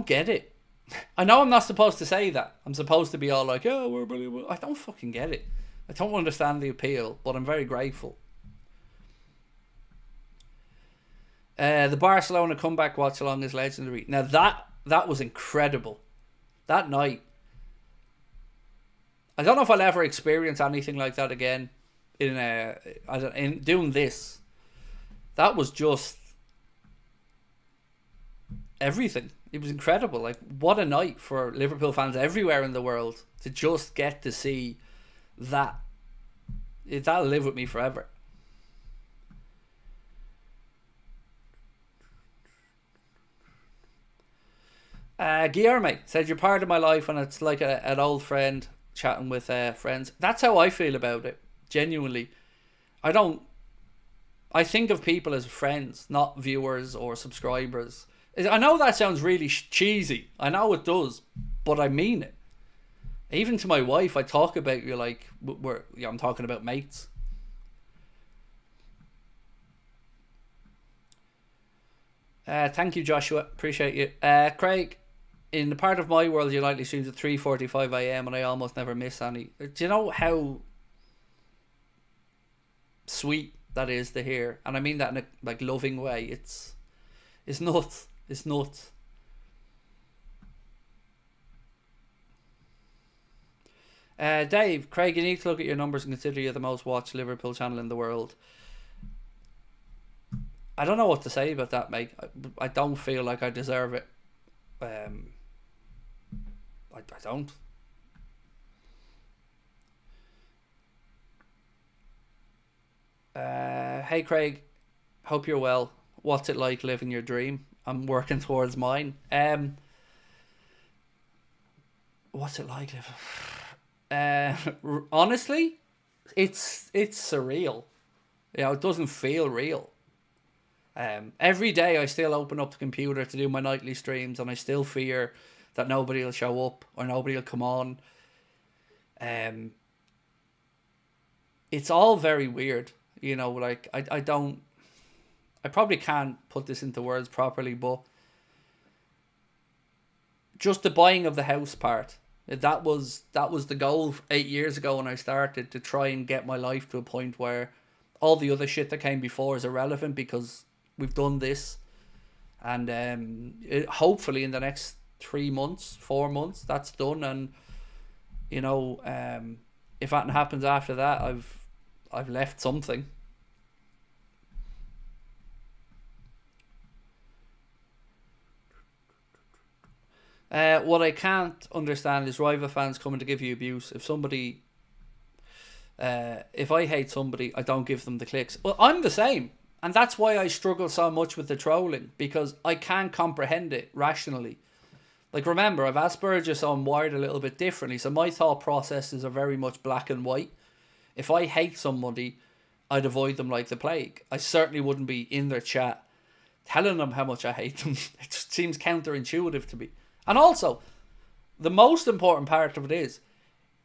get it. I know I'm not supposed to say that. I'm supposed to be all like, oh, we're brilliant. I don't fucking get it. I don't understand the appeal, but I'm very grateful. The Barcelona comeback watch along is legendary. Now that was incredible. That night, I don't know if I'll ever experience anything like that again. In doing this, that was just everything. It was incredible. Like, what a night for Liverpool fans everywhere in the world to just get to see that. That'll live with me forever. Guillermo said, you're part of my life, and it's like an old friend chatting with friends. That's how I feel about it, genuinely. I think of people as friends, not viewers or subscribers. I know that sounds really cheesy. I know it does, but I mean it. Even to my wife, I talk about you like I'm talking about mates. Thank you, Joshua. Appreciate you. Craig, in the part of my world, your nightly streams at 3:45 a.m. and I almost never miss any. Do you know how sweet that is to hear, and I mean that in a like loving way. It's nuts. It's nuts. Dave, Craig, you need to look at your numbers and consider you're the most watched Liverpool channel in the world. I don't know what to say about that, mate. I don't feel like I deserve it. I don't. Hey Craig, hope you're well. What's it like living your dream? I'm working towards mine. What's it like living? Honestly, it's surreal. You know, it doesn't feel real. Every day I still open up the computer to do my nightly streams, and I still fear that nobody will show up or nobody will come on. It's all very weird, you know. Like I probably can't put this into words properly, but just the buying of the house part, that was the goal 8 years ago when I started, to try and get my life to a point where all the other shit that came before is irrelevant, because we've done this, and hopefully in the next 3 months, 4 months, that's done. And you know, if that happens after that, I've left something. What I can't understand is rival fans coming to give you abuse. If I hate somebody, I don't give them the clicks. Well, I'm the same. And that's why I struggle so much with the trolling, because I can't comprehend it rationally. Like, remember, I've Asperger's, so I'm wired a little bit differently. So my thought processes are very much black and white. If I hate somebody, I'd avoid them like the plague. I certainly wouldn't be in their chat telling them how much I hate them. It just seems counterintuitive to me. And also, the most important part of it is,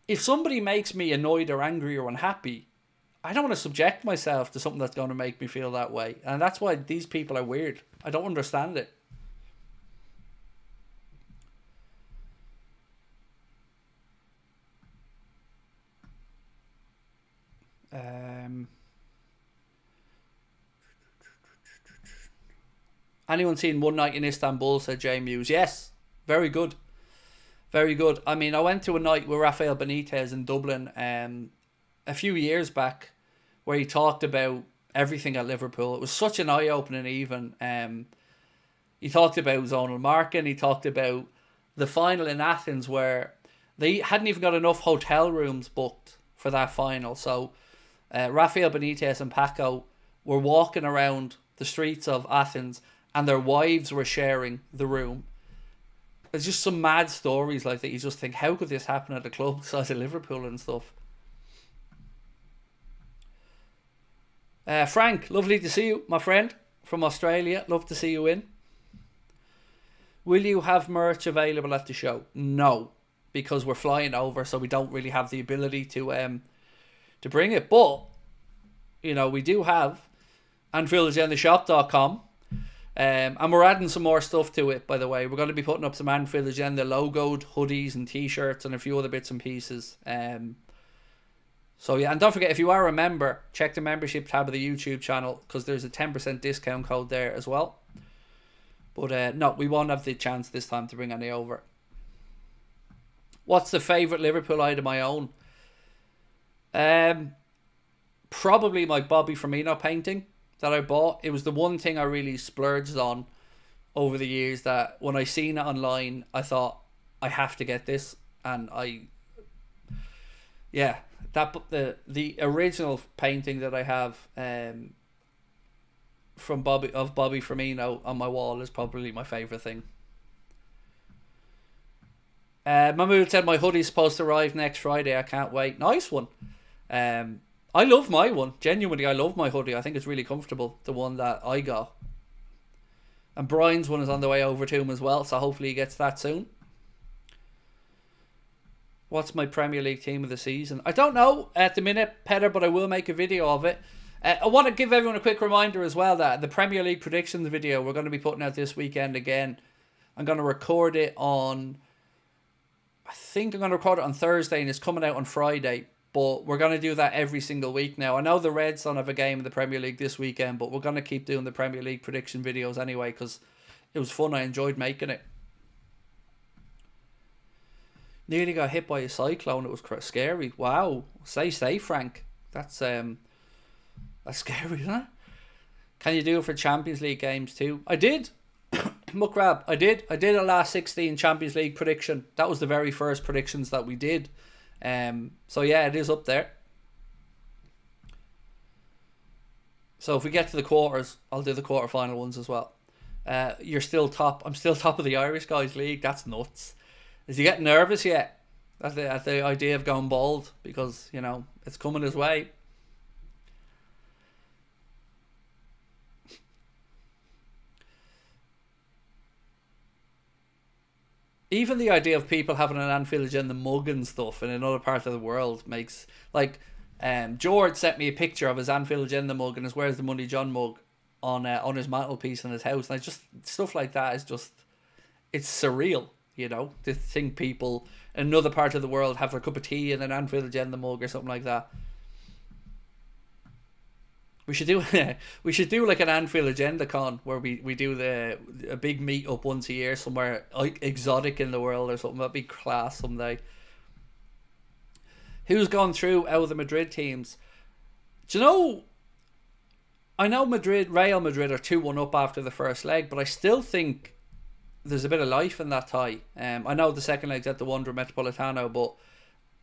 if somebody makes me annoyed or angry or unhappy, I don't want to subject myself to something that's going to make me feel that way. And that's why these people are weird. I don't understand it. Anyone seen One Night in Istanbul, said Jay Muse. Yes, very good. Very good. I mean, I went to a night with Rafael Benitez in Dublin a few years back, where he talked about everything at Liverpool. It was such an eye-opening even. He talked about zonal marking. He talked about the final in Athens, where they hadn't even got enough hotel rooms booked for that final. So Rafael Benitez and Paco were walking around the streets of Athens, and their wives were sharing the room. It's just some mad stories like that. You just think, how could this happen at a club the size of Liverpool and stuff? Frank, lovely to see you, my friend, from Australia. Love to see you in. Will you have merch available at the show? No, because we're flying over, so we don't really have the ability to bring it. But, you know, we do have AnfieldAgendaShop.com. And we're adding some more stuff to it, by the way. We're going to be putting up some Anfield Agenda logoed hoodies and t-shirts and a few other bits and pieces. So yeah, and don't forget, if you are a member, check the membership tab of the YouTube channel, because there's a 10% discount code there as well. But no, we won't have the chance this time to bring any over. What's the favourite Liverpool item I own? Probably my Bobby Firmino painting that I bought. It was the one thing I really splurged on over the years, that when I seen it online, I thought, I have to get this. And that the original painting that I have from Bobby Firmino on my wall is probably my favourite thing. Mahmood said my hoodie's supposed to arrive next Friday. I can't wait. Nice one. I love my one. Genuinely, I love my hoodie. I think it's really comfortable, the one that I got. And Brian's one is on the way over to him as well, so hopefully he gets that soon. What's my Premier League team of the season? I don't know at the minute, Petter, but I will make a video of it. I want to give everyone a quick reminder as well that the Premier League predictions video we're going to be putting out this weekend again. I'm going to record it on... I think I'm going to record it on Thursday, and it's coming out on Friday. But we're going to do that every single week now. I know the Reds don't have a game in the Premier League this weekend, but we're going to keep doing the Premier League prediction videos anyway because it was fun. I enjoyed making it. Nearly got hit by a cyclone. It was scary. Wow. Stay safe, Frank. That's scary, isn't it? Can you do it for Champions League games too? I did. Muckrab, I did a last 16 Champions League prediction. That was the very first predictions that we did. So yeah, it is up there. So if we get to the quarters, I'll do the quarterfinal ones as well. You're still top. I'm still top of the Irish Guys League. That's nuts. Is he getting nervous yet at the idea of going bald? Because, you know, it's coming his way. Even the idea of people having an Anfield Agenda mug and stuff in another part of the world makes, like, George sent me a picture of his Anfield Agenda mug and his Where's the Money John mug on his mantelpiece in his house, and I just, stuff like that is just, it's surreal, you know, to think people in another part of the world have their cup of tea in an Anfield Agenda mug or something like that. We should do like an Anfield Agenda con where we do a big meet up once a year somewhere exotic in the world or something. That'd be class someday. Who's gone through out of the Madrid teams? Do you know, I know Real Madrid are 2-1 up after the first leg, but I still think there's a bit of life in that tie. I know the second leg's at the Wanda Metropolitano, but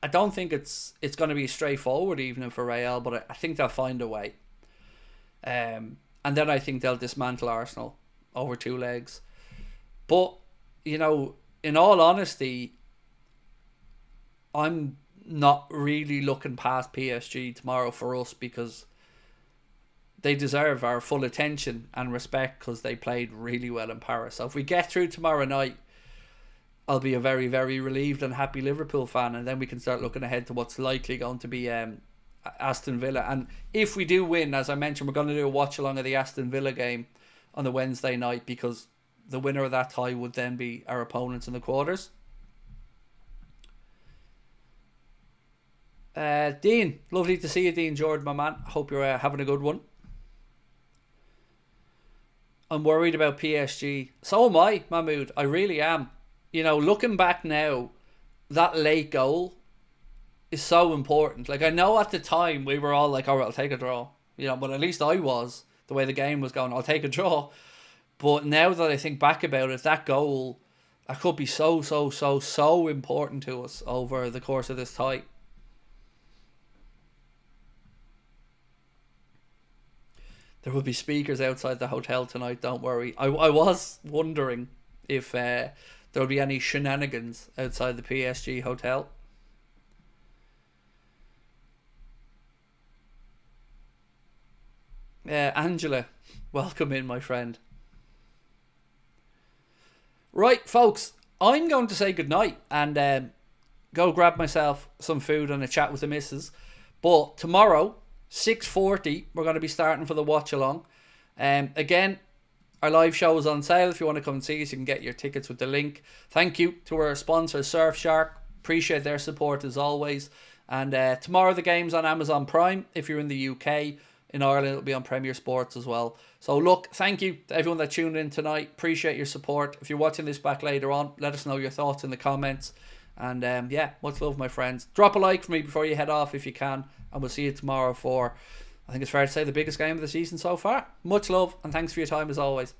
I don't think it's going to be a straightforward evening for Real, but I think they'll find a way. And then I think they'll dismantle Arsenal over 2 legs. But, you know, in all honesty, I'm not really looking past PSG tomorrow for us because they deserve our full attention and respect because they played really well in Paris. So if we get through tomorrow night, I'll be a very, very relieved and happy Liverpool fan, and then we can start looking ahead to what's likely going to be Aston Villa. And if we do win, as I mentioned, we're going to do a watch along of the Aston Villa game on the Wednesday night because the winner of that tie would then be our opponents in the quarters. Dean, lovely to see you, Dean Jordan, my man. Hope you're having a good one. I'm worried about PSG. So am I, Mahmood. I really am. You know, looking back now, that late goal is so important. Like, I know at the time we were all like, oh, I'll take a draw. You know, but at least I was, the way the game was going, I'll take a draw. But now that I think back about it, that goal, that could be so important to us over the course of this tie. There will be speakers outside the hotel tonight, don't worry. I was wondering if there will be any shenanigans outside the PSG hotel. Angela, welcome in, my friend. Right, folks, I'm going to say goodnight and go grab myself some food and a chat with the missus. But tomorrow, 6:40, we're going to be starting for the watch along. Again, our live show is on sale. If you want to come and see us, you can get your tickets with the link. Thank you to our sponsor, Surfshark. Appreciate their support as always. And tomorrow the game's on Amazon Prime. If you're in the UK, in Ireland it'll be on Premier Sports as well. So look, thank you to everyone that tuned in tonight. Appreciate your support. If you're watching this back later on, let us know your thoughts in the comments. And yeah, much love, my friends. Drop a like for me before you head off if you can. And we'll see you tomorrow for, I think it's fair to say, the biggest game of the season so far. Much love and thanks for your time as always.